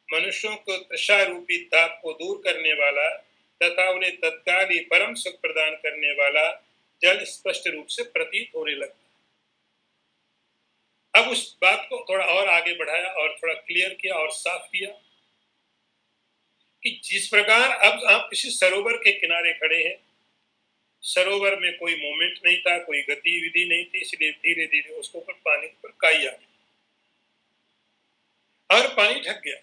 मनुष्यों को तृषा रूपी ताप को दूर करने वाला तथा उन्हें तत्काल ही परम सुख प्रदान करने वाला जल स्पष्ट रूप से प्रतीत होने लगता। अब उस बात को थोड़ा और आगे बढ़ाया और थोड़ा क्लियर किया और साफ किया कि जिस प्रकार अब आप किसी सरोवर के किनारे खड़े हैं, सरोवर में कोई मूवमेंट नहीं था, कोई गतिविधि नहीं थी, इसलिए धीरे धीरे उसके ऊपर पानी पर काई आ गई और पानी ढक गया।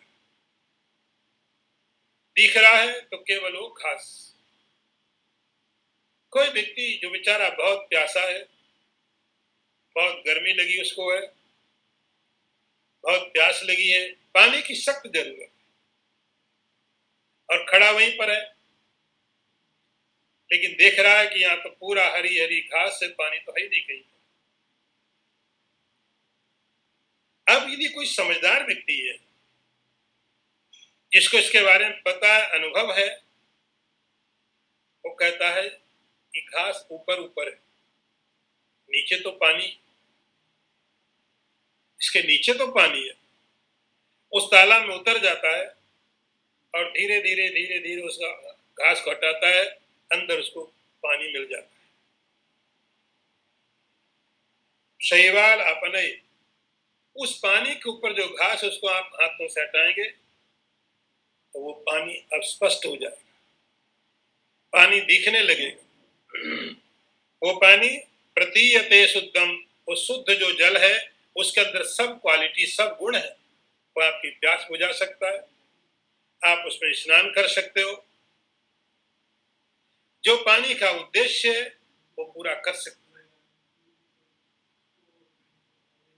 दिख रहा है तो केवल वो घास। कोई व्यक्ति जो बेचारा बहुत प्यासा है, बहुत गर्मी लगी उसको है, बहुत प्यास लगी है, पानी की सख्त जरूरत और खड़ा वहीं पर है, लेकिन देख रहा है कि यहाँ तो पूरा हरी हरी घास से पानी तो है ही नहीं कहीं। अब यदि कोई समझदार व्यक्ति है जिसको इसके बारे में पता है, अनुभव है, वो कहता है कि घास ऊपर ऊपर है, नीचे तो पानी, इसके नीचे तो पानी है। उस तालाब में उतर जाता है और धीरे धीरे धीरे धीरे उसका घास को हटाता है, अंदर उसको पानी मिल जाता है। शैवाल अपने उस पानी के ऊपर जो घास उसको आप हाथों से हटाएंगे तो वो पानी अब स्पष्ट हो जाएगा, पानी दिखने लगेगा। वो पानी प्रतीयते शुद्धम, वो शुद्ध जो जल है उसके अंदर सब क्वालिटी, सब गुण है। वो आपकी प्यास बुझा सकता है, आप उसमें स्नान कर सकते हो, जो पानी का उद्देश्य है वो पूरा कर सकते हैं।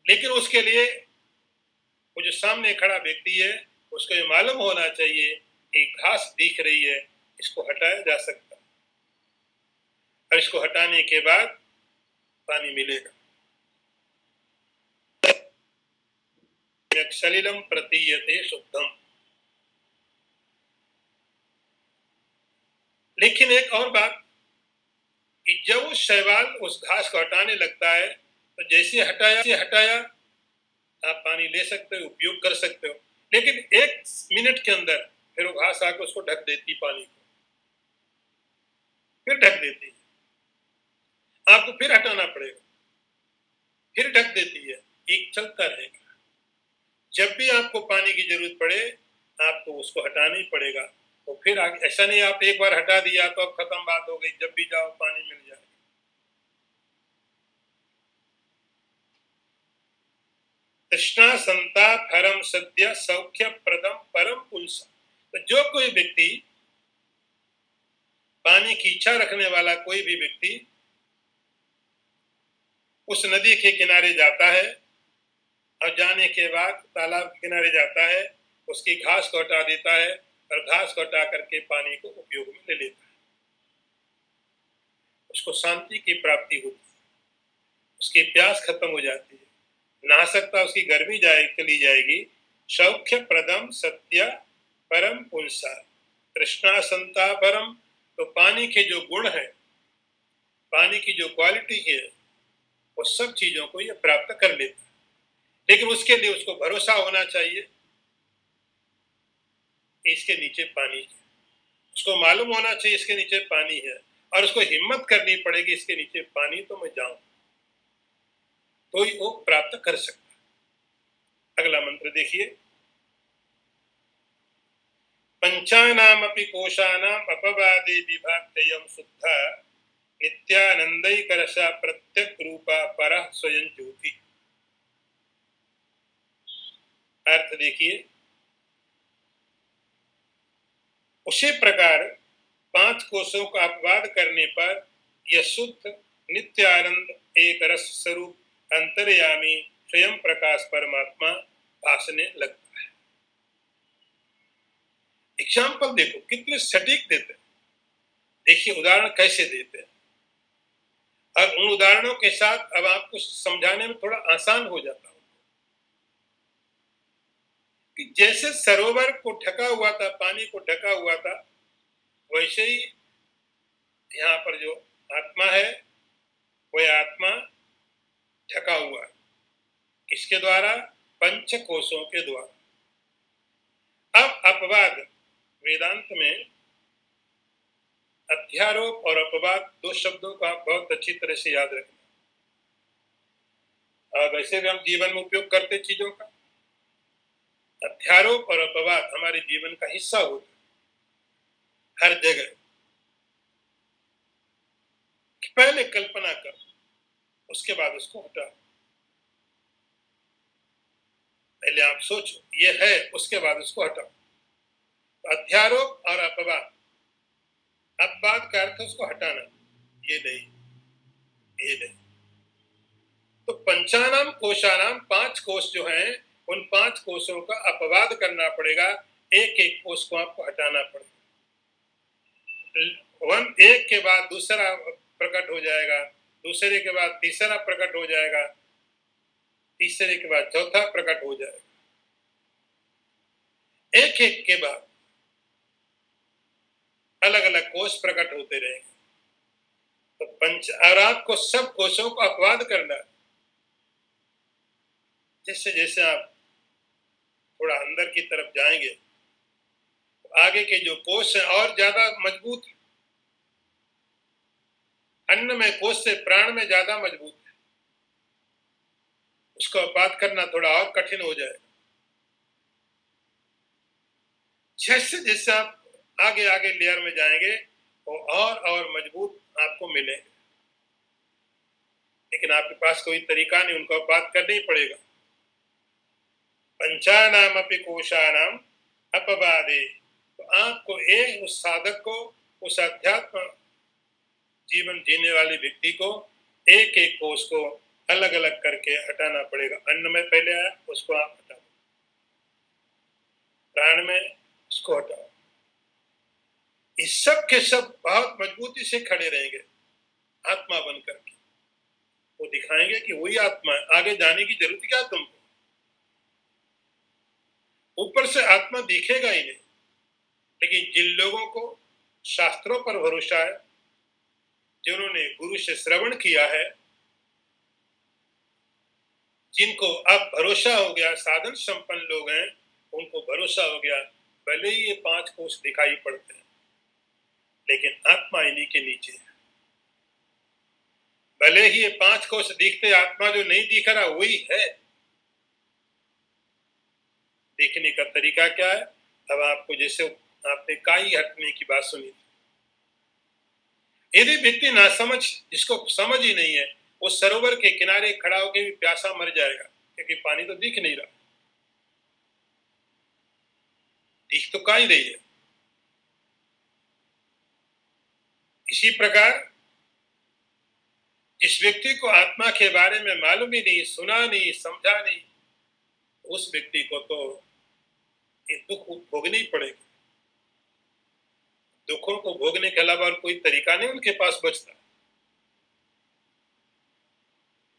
लेकिन उसके लिए वो जो सामने खड़ा व्यक्ति है उसको ये मालूम होना चाहिए कि घास दिख रही है, इसको हटाया जा सकता है और इसको हटाने के बाद पानी मिलेगा। सलिलम प्रतीयते शुद्धम। लेकिन एक और बात कि जब उस शैवाल उस घास को हटाने लगता है तो जैसे हटाया आप पानी ले सकते हो, उपयोग कर सकते हो, लेकिन 1 मिनट के अंदर फिर वो घास आकर उसको ढक देती, पानी को फिर ढक देती है, आपको फिर हटाना पड़ेगा, फिर ढक देती है, एक चलता रहेगा। जब भी आपको पानी की जरूरत पड़े आपको उसको हटाना ही पड़ेगा। तो फिर आगे ऐसा नहीं आप एक बार हटा दिया तो अब खत्म बात हो गई, जब भी जाओ पानी मिल जाएगा। तृष्णा संताप हरम सद्य सौख्य प्रदम परम पुंसा। तो जो कोई व्यक्ति पानी की इच्छा रखने वाला कोई भी व्यक्ति उस नदी के किनारे जाता है और जाने के बाद तालाब के किनारे जाता है, उसकी घास को हटा देता है और घास को हटा करके पानी को उपयोग में ले लेता है, उसको शांति की प्राप्ति होती है, उसकी प्यास खत्म हो जाती है, नहा सकता, उसकी गर्मी चली जाएगी। सौख्य प्रदम सत्य परम पुंसा तृष्णा संता परम। तो पानी के जो गुण है, पानी की जो क्वालिटी है, वो सब चीजों को ये प्राप्त कर लेता है, लेकिन उसके लिए उसको भरोसा होना चाहिए इसके नीचे पानी है, उसको मालूम होना चाहिए इसके नीचे पानी है, और उसको हिम्मत करनी पड़ेगी इसके नीचे पानी तो मैं जाऊं, तो ही वो प्राप्त कर सकता है। अगला मंत्र देखिए, पंचानामपि कोशानाम अपवादे विभाक्तयं शुद्धा नित्यानंदैकरसा प्रत्यक रूपा परः स्वयं ज्योति। अर्थ देखिए, उसी प्रकार 5 कोशों का अपवाद करने पर यह शुद्ध नित्य आनंद एक रस स्वरूप अंतर्यामी स्वयं प्रकाश परमात्मा भासने लगता है। एग्जाम्पल देखो कितने सटीक देते हैं। देखिए उदाहरण कैसे देते हैं, और उन उदाहरणों के साथ अब आपको समझाने में थोड़ा आसान हो जाता है कि जैसे सरोवर को ढका हुआ था, पानी को ढका हुआ था, वैसे ही यहाँ पर जो आत्मा है वह आत्मा ढका हुआ है। किसके द्वारा? पंच कोशों के द्वारा। अब अपवाद, वेदांत में अध्यारोप और अपवाद दो शब्दों का बहुत अच्छी तरह से याद रखना। और वैसे भी हम जीवन में उपयोग करते चीजों का। अध्यारोप और अपवाद हमारे जीवन का हिस्सा होता है हर जगह। पहले कल्पना कर, उसके बाद उसको हटा। पहले आप सोचो ये है, उसके बाद उसको हटाओ। अध्यारोप और अपवाद, अपवाद का अर्थ उसको हटाना, ये नहीं, ये नहीं। तो पंचानाम कोशानाम, पांच कोश जो हैं, उन पांच कोशों का अपवाद करना पड़ेगा। एक एक कोश को आपको हटाना पड़ेगा। एक के बाद दूसरा प्रकट हो जाएगा, दूसरे के बाद तीसरा प्रकट हो जाएगा, तीसरे के बाद चौथा प्रकट हो जाएगा। एक एक के बाद अलग अलग कोश प्रकट होते रहेंगे। तो पंच, और आपको सब कोशों को अपवाद करना। जैसे जैसे आप थोड़ा अंदर की तरफ जाएंगे तो आगे के जो कोश हैं और ज्यादा मजबूत, अन्न में कोश से प्राण में ज्यादा मजबूत है, उसको अपवाद करना थोड़ा और कठिन हो जाएगा। जैसे जैसे आप आगे आगे लेयर में जाएंगे वो और मजबूत आपको मिलेंगे, लेकिन आपके पास कोई तरीका नहीं, उनको अपवाद करना ही पड़ेगा। पंचानाम अपि कोशानाम अपवादे। तो आपको एक उस साधक को, उस अध्यात्म जीवन जीने वाले व्यक्ति को एक एक कोष को अलग अलग करके हटाना पड़ेगा। अन्न में पहले आया, उसको आप हटाओ। प्राण में, उसको हटाओ। इस सब के सब बहुत मजबूती से खड़े रहेंगे आत्मा बन करके। वो दिखाएंगे कि वही आत्मा है, आगे जाने की जरूरत क्या तुमको। ऊपर से आत्मा दिखेगा ही नहीं, लेकिन जिन लोगों को शास्त्रों पर भरोसा है, जिन्होंने गुरु से श्रवण किया है, जिनको अब भरोसा हो गया, साधन संपन्न लोग हैं, उनको भरोसा हो गया, भले ही ये पांच कोष दिखाई पड़ते हैं लेकिन आत्मा इन्हीं के नीचे है। भले ही ये पांच कोष दिखते, आत्मा जो नहीं दिख रहा वही है। देखने का तरीका क्या है? अब आपको, जैसे आपने काई हटने की बात सुनी, यदि व्यक्ति ना समझ, जिसको समझ ही नहीं है, वो सरोवर के किनारे खड़ा होकर भी प्यासा मर जाएगा, क्योंकि पानी तो दिख नहीं रहा, दिख तो काई रही है। इसी प्रकार जिस व्यक्ति को आत्मा के बारे में मालूम ही नहीं, सुना नहीं, समझा नहीं, उस व्यक्ति को तो ये दुख भोगने ही पड़ेगा। दुखों को भोगने के अलावा और कोई तरीका नहीं उनके पास बचता।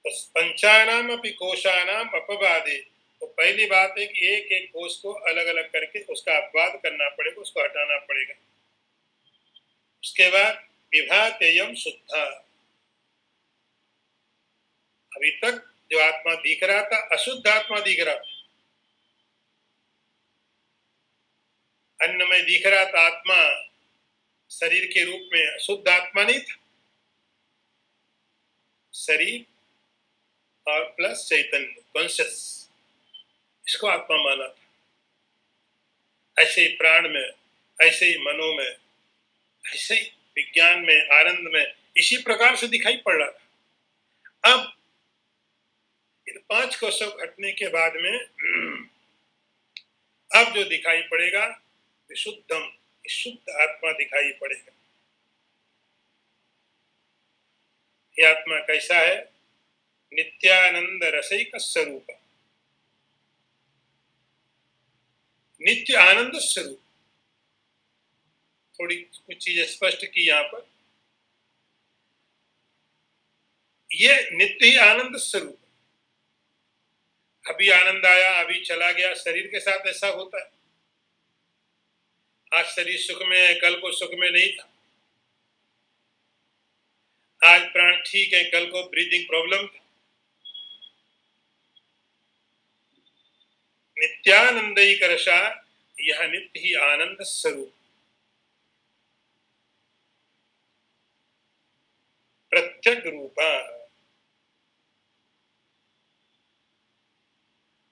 तो पंचानाम अपि कोशानाम अपवादे। तो पहली बात है कि एक एक कोष को अलग अलग करके उसका अपवाद करना पड़ेगा, उसको हटाना पड़ेगा। उसके बाद विभातेयम शुद्धा। अभी तक जो आत्मा दिख रहा था अशुद्ध आत्मा दिख रहा था, अन्न में दिख रहा था आत्मा शरीर के रूप में, अशुद्ध आत्मा नहीं था। शरीर और प्लस चैतन्य, कॉन्शियस, इसको आत्मा माना था। ऐसे ही प्राण में, ऐसे ही मनो में, ऐसे ही विज्ञान में, आनंद में, इसी प्रकार से दिखाई पड़ रहा था। अब इन पांच कोशों घटने के बाद में अब जो दिखाई पड़ेगा विशुद्धम, शुद्ध आत्मा दिखाई पड़ेगा। ये आत्मा कैसा है? नित्यानंद रसिक स्वरूप, नित्य आनंद स्वरूप। थोड़ी कुछ चीजें स्पष्ट की यहाँ पर। ये नित्य ही आनंद स्वरूप, अभी आनंद आया अभी चला गया, शरीर के साथ ऐसा होता है। आज शरीर सुख में है, कल को सुख में नहीं था। आज प्राण ठीक है, कल को ब्रीदिंग प्रॉब्लम था। नित्यानंदयी करशा, यह नित्य ही आनंद स्वरूप, प्रत्यक रूपा।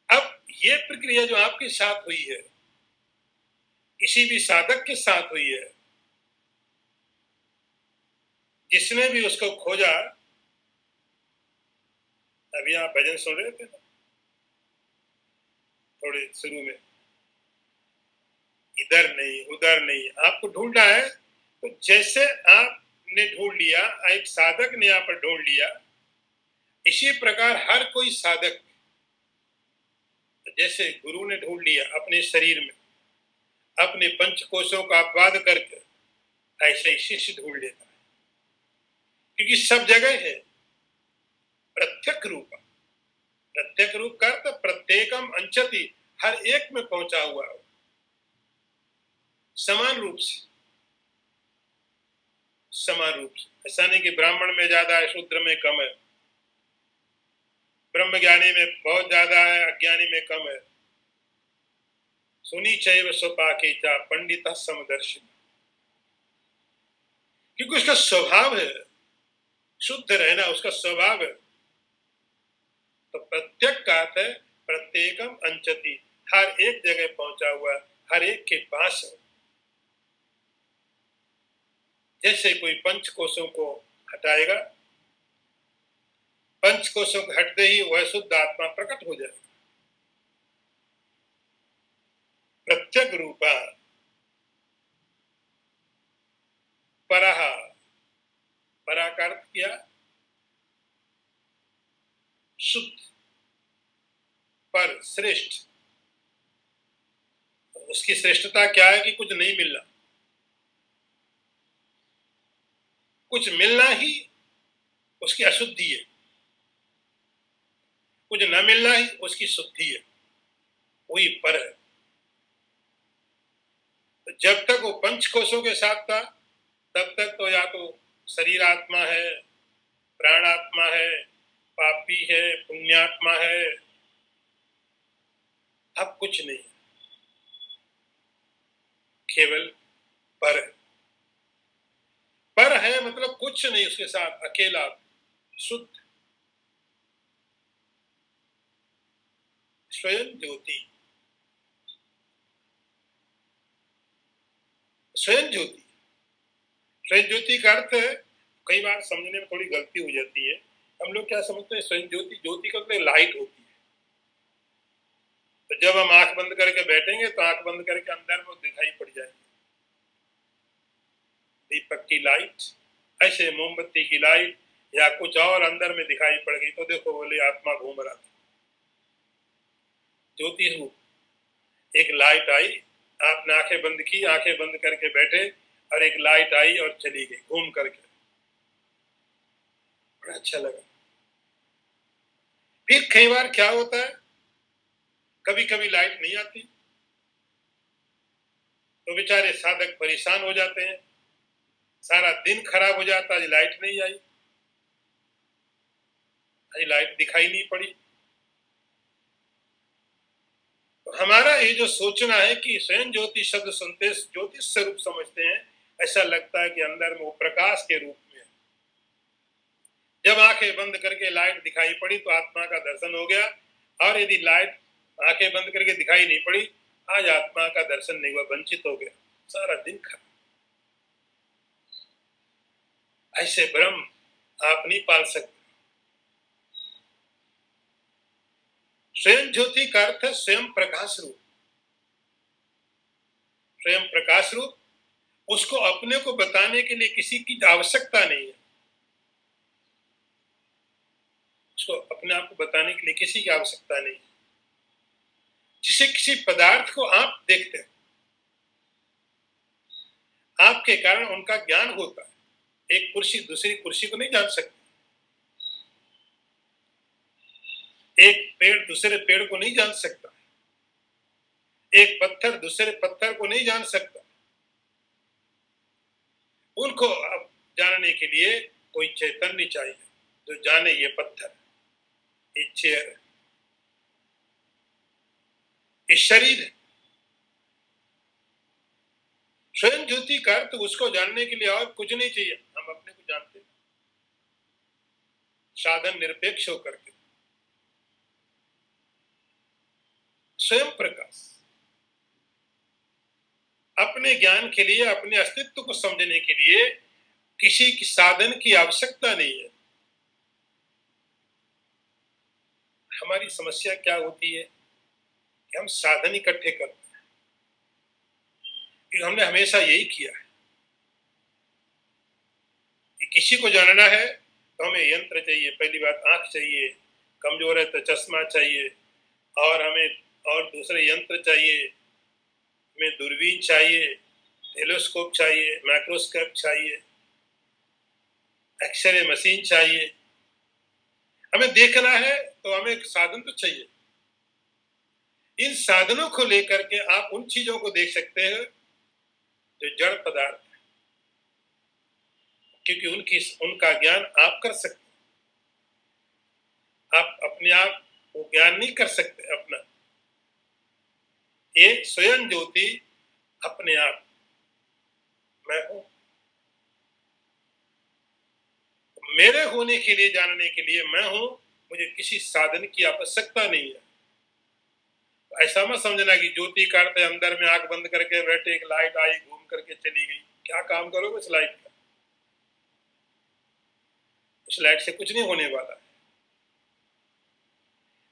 अब ये प्रक्रिया जो आपके साथ हुई है, किसी भी साधक के साथ हुई है, जिसने भी उसको खोजा, अभी आप भजन सुन रहे थे ना थोड़े शुरू में, इधर नहीं उधर नहीं, आपको ढूंढना है। तो जैसे आपने ढूंढ लिया, एक साधक ने यहाँ पर ढूंढ लिया, इसी प्रकार हर कोई साधक, जैसे गुरु ने ढूंढ लिया अपने शरीर में, अपने पंचकोशों का अपवाद करके, ऐसे ही शिष्य ढूंढ लेता है, क्योंकि सब जगह है प्रत्यक रूप। प्रत्यक रूप का अर्थ प्रत्येकम अंचति, हर एक में पहुंचा हुआ है समान रूप से। समान रूप से, ऐसा नहीं कि ब्राह्मण में ज्यादा है शूद्र में कम है, ब्रह्म ज्ञानी में बहुत ज्यादा है अज्ञानी में कम है। सुनी चैव स्वपाकेता पंडित समदर्शी, क्योंकि उसका स्वभाव है शुद्ध रहना, उसका स्वभाव है। तो प्रत्यक का अर्थ है प्रत्येकम अंचति, हर एक जगह पहुंचा हुआ, हर एक के पास है। जैसे कोई पंचकोशों को हटाएगा, पंचकोशों को हटते ही वह शुद्ध आत्मा प्रकट हो जाएगा। प्रत्यक रूपा परहा, परा का अर्थ किया शुद्ध, पर श्रेष्ठ। उसकी श्रेष्ठता क्या है कि कुछ नहीं मिलना, कुछ मिलना ही उसकी अशुद्धि है, कुछ न मिलना ही उसकी शुद्धि है, वही पर है। तो जब तक वो पंचकोशों के साथ था, तब तक तो या तो शरीर आत्मा है, प्राण आत्मा है, पापी है, पुण्यात्मा है। अब कुछ नहीं, केवल पर है। पर है मतलब कुछ नहीं उसके साथ, अकेला शुद्ध स्वयं ज्योति। स्वयं ज्योति, स्वयं ज्योति का अर्थ है, कई बार समझने में थोड़ी गलती हो जाती है। हम लोग क्या समझते हैं स्वयं ज्योति, ज्योति का मतलब लाइट होती है। तो जब हम आंख बंद करके बैठेंगे तो आंख बंद करके अंदर में दिखाई पड़ जाएगी, दीपक की लाइट, ऐसे मोमबत्ती की लाइट या कुछ और अंदर में दिखाई पड़ गई तो देखो बोले आत्मा घूम रहा था। ज्योति रूप एक लाइट आई, आपने आंखें बंद की, आंखें बंद करके बैठे और एक लाइट आई और चली गई घूम करके, बड़ा अच्छा लगा। फिर कई बार क्या होता है, कभी कभी लाइट नहीं आती तो बेचारे साधक परेशान हो जाते हैं, सारा दिन खराब हो जाता है, लाइट नहीं आई, आज लाइट दिखाई नहीं पड़ी। तो हमारा ये जो सोचना है कि स्वयं ज्योति शब्द सुनते ज्योति स्वरूप समझते हैं, ऐसा लगता है कि अंदर में वो प्रकाश के रूप में। जब आंखें बंद करके लाइट दिखाई पड़ी तो आत्मा का दर्शन हो गया, और यदि लाइट आंखें बंद करके दिखाई नहीं पड़ी, आज आत्मा का दर्शन नहीं हुआ, वंचित हो गया, सारा दिन खराब। ऐसे ब्रह्म आप नहीं पाल सकते। स्वयं ज्योति का अर्थ है स्वयं प्रकाश रूप। स्वयं प्रकाश रूप, उसको अपने को बताने के लिए किसी की आवश्यकता नहीं है। उसको अपने आप को बताने के लिए किसी की आवश्यकता नहीं है। जिसे किसी पदार्थ को आप देखते हैं, आपके कारण उनका ज्ञान होता है। एक कुर्सी दूसरी कुर्सी को नहीं जान सकती, एक पेड़ दूसरे पेड़ को नहीं जान सकता, एक पत्थर दूसरे पत्थर को नहीं जान सकता। उनको अब जानने के लिए कोई चैतन्य चाहिए जो जाने ये पत्थर, ये चेयर, ये शरीर है। स्वयं ज्योति का अर्थ उसको जानने के लिए और कुछ नहीं चाहिए। हम अपने को जानते हैं साधन निरपेक्ष होकर के। स्वयं प्रकाश अपने ज्ञान के लिए, अपने अस्तित्व को समझने के लिए किसी की साधन की आवश्यकता नहीं है। हमारी समस्या क्या होती है कि हम साधन इकट्ठे करते हैं, कि हमने हमेशा यही किया है कि किसी को जानना है तो हमें यंत्र चाहिए, पहली बात आंख चाहिए, कमजोर है तो चश्मा चाहिए, और हमें और दूसरे यंत्र चाहिए, हमें दूरबीन चाहिए, टेलीस्कोप चाहिए, माइक्रोस्कोप चाहिए, एक्सरे मशीन चाहिए। हमें देखना है तो हमें एक साधन तो चाहिए। इन साधनों को लेकर के आप उन चीजों को देख सकते हैं जो जड़ पदार्थ है, क्योंकि उनका ज्ञान आप कर सकते। आप अपने आप वो ज्ञान नहीं कर सकते अपना। ये स्वयं ज्योति अपने आप मैं हूं। मेरे होने के लिए, जानने के लिए मैं हूं, मुझे किसी साधन की आवश्यकता नहीं है। ऐसा मत समझना कि ज्योति का अर्थ अंदर में आंख बंद करके बैठे, एक लाइट आई घूम करके चली गई, क्या काम करोगे उस लाइट का? उस लाइट से कुछ नहीं होने वाला है।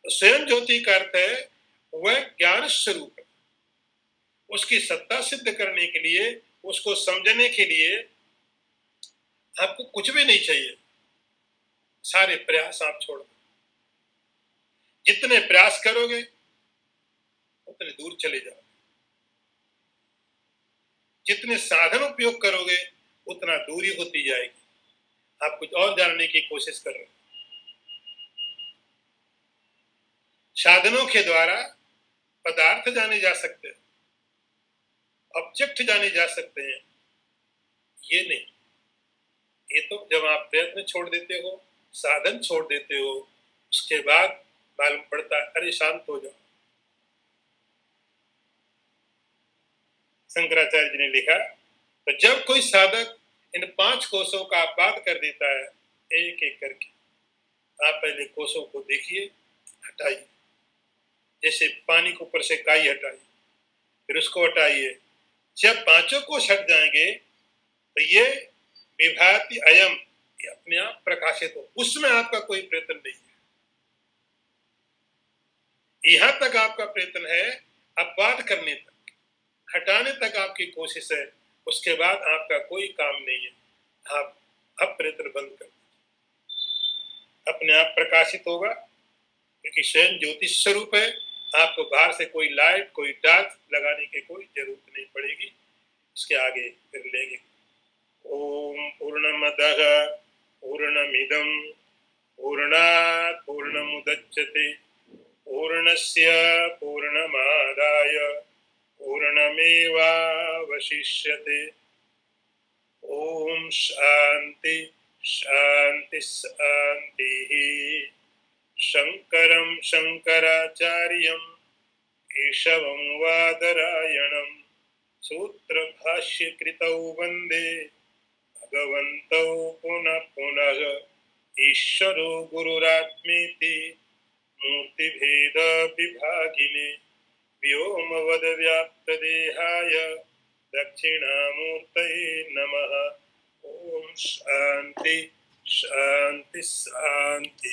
तो स्वयं ज्योति का अर्थ है वह ज्ञान स्वरूप है। उसकी सत्ता सिद्ध करने के लिए, उसको समझने के लिए आपको कुछ भी नहीं चाहिए। सारे प्रयास आप छोड़ दो। जितने प्रयास करोगे उतने दूर चले जाओगे, जितने साधन उपयोग करोगे उतना दूरी होती जाएगी। आप कुछ और जानने की कोशिश कर रहे हो। साधनों के द्वारा पदार्थ जाने जा सकते हैं, ऑब्जेक्ट जाने जा सकते हैं, ये नहीं। ये तो जब आप प्रयत्न छोड़ देते हो, साधन छोड़ देते हो, उसके बाद मालूम पड़ता है अरे शांत हो जाओ। शंकराचार्य जी ने लिखा, तो जब कोई साधक इन 5 कोशों का आपात कर देता है, एक एक करके आप पहले कोशों को देखिए, हटाइए। जैसे पानी के ऊपर से काई हटाई, फिर उसको हटाइए। जब 5 कोश हट जाएंगे तो ये विभाति अयम, ये अपने आप प्रकाशित हो। उसमें आपका कोई प्रयत्न नहीं है। यहां तक आपका प्रयत्न है, अपवाद करने तक, हटाने तक आपकी कोशिश है। उसके बाद आपका कोई काम नहीं है। आप अब प्रयत्न बंद कर, अपने आप प्रकाशित होगा, क्योंकि स्वयं ज्योतिष स्वरूप है। आपको बाहर से कोई लाइट, कोई टॉर्च लगाने की कोई जरूरत नहीं पड़ेगी। इसके आगे फिर लेंगे। ओम पूर्णमदः पूर्णमिदं पूर्णात् पूर्णमुदच्यते पूर्णस्य पूर्णमादाय पूर्णमेवावशिष्यते। ओम शांति शांति शांति। शंकरं शंकराचार्यं केशवं वादरायणं सूत्रभाष्यकृतौ वन्दे भगवन्तौ पुनः पुनः। ईश्वरो गुरुरात्मेति मूर्तिभेद विभागिने व्योमवद्व्याप्तदेहाय दक्षिणामूर्तये नमः। ओम शांति शांति शांति।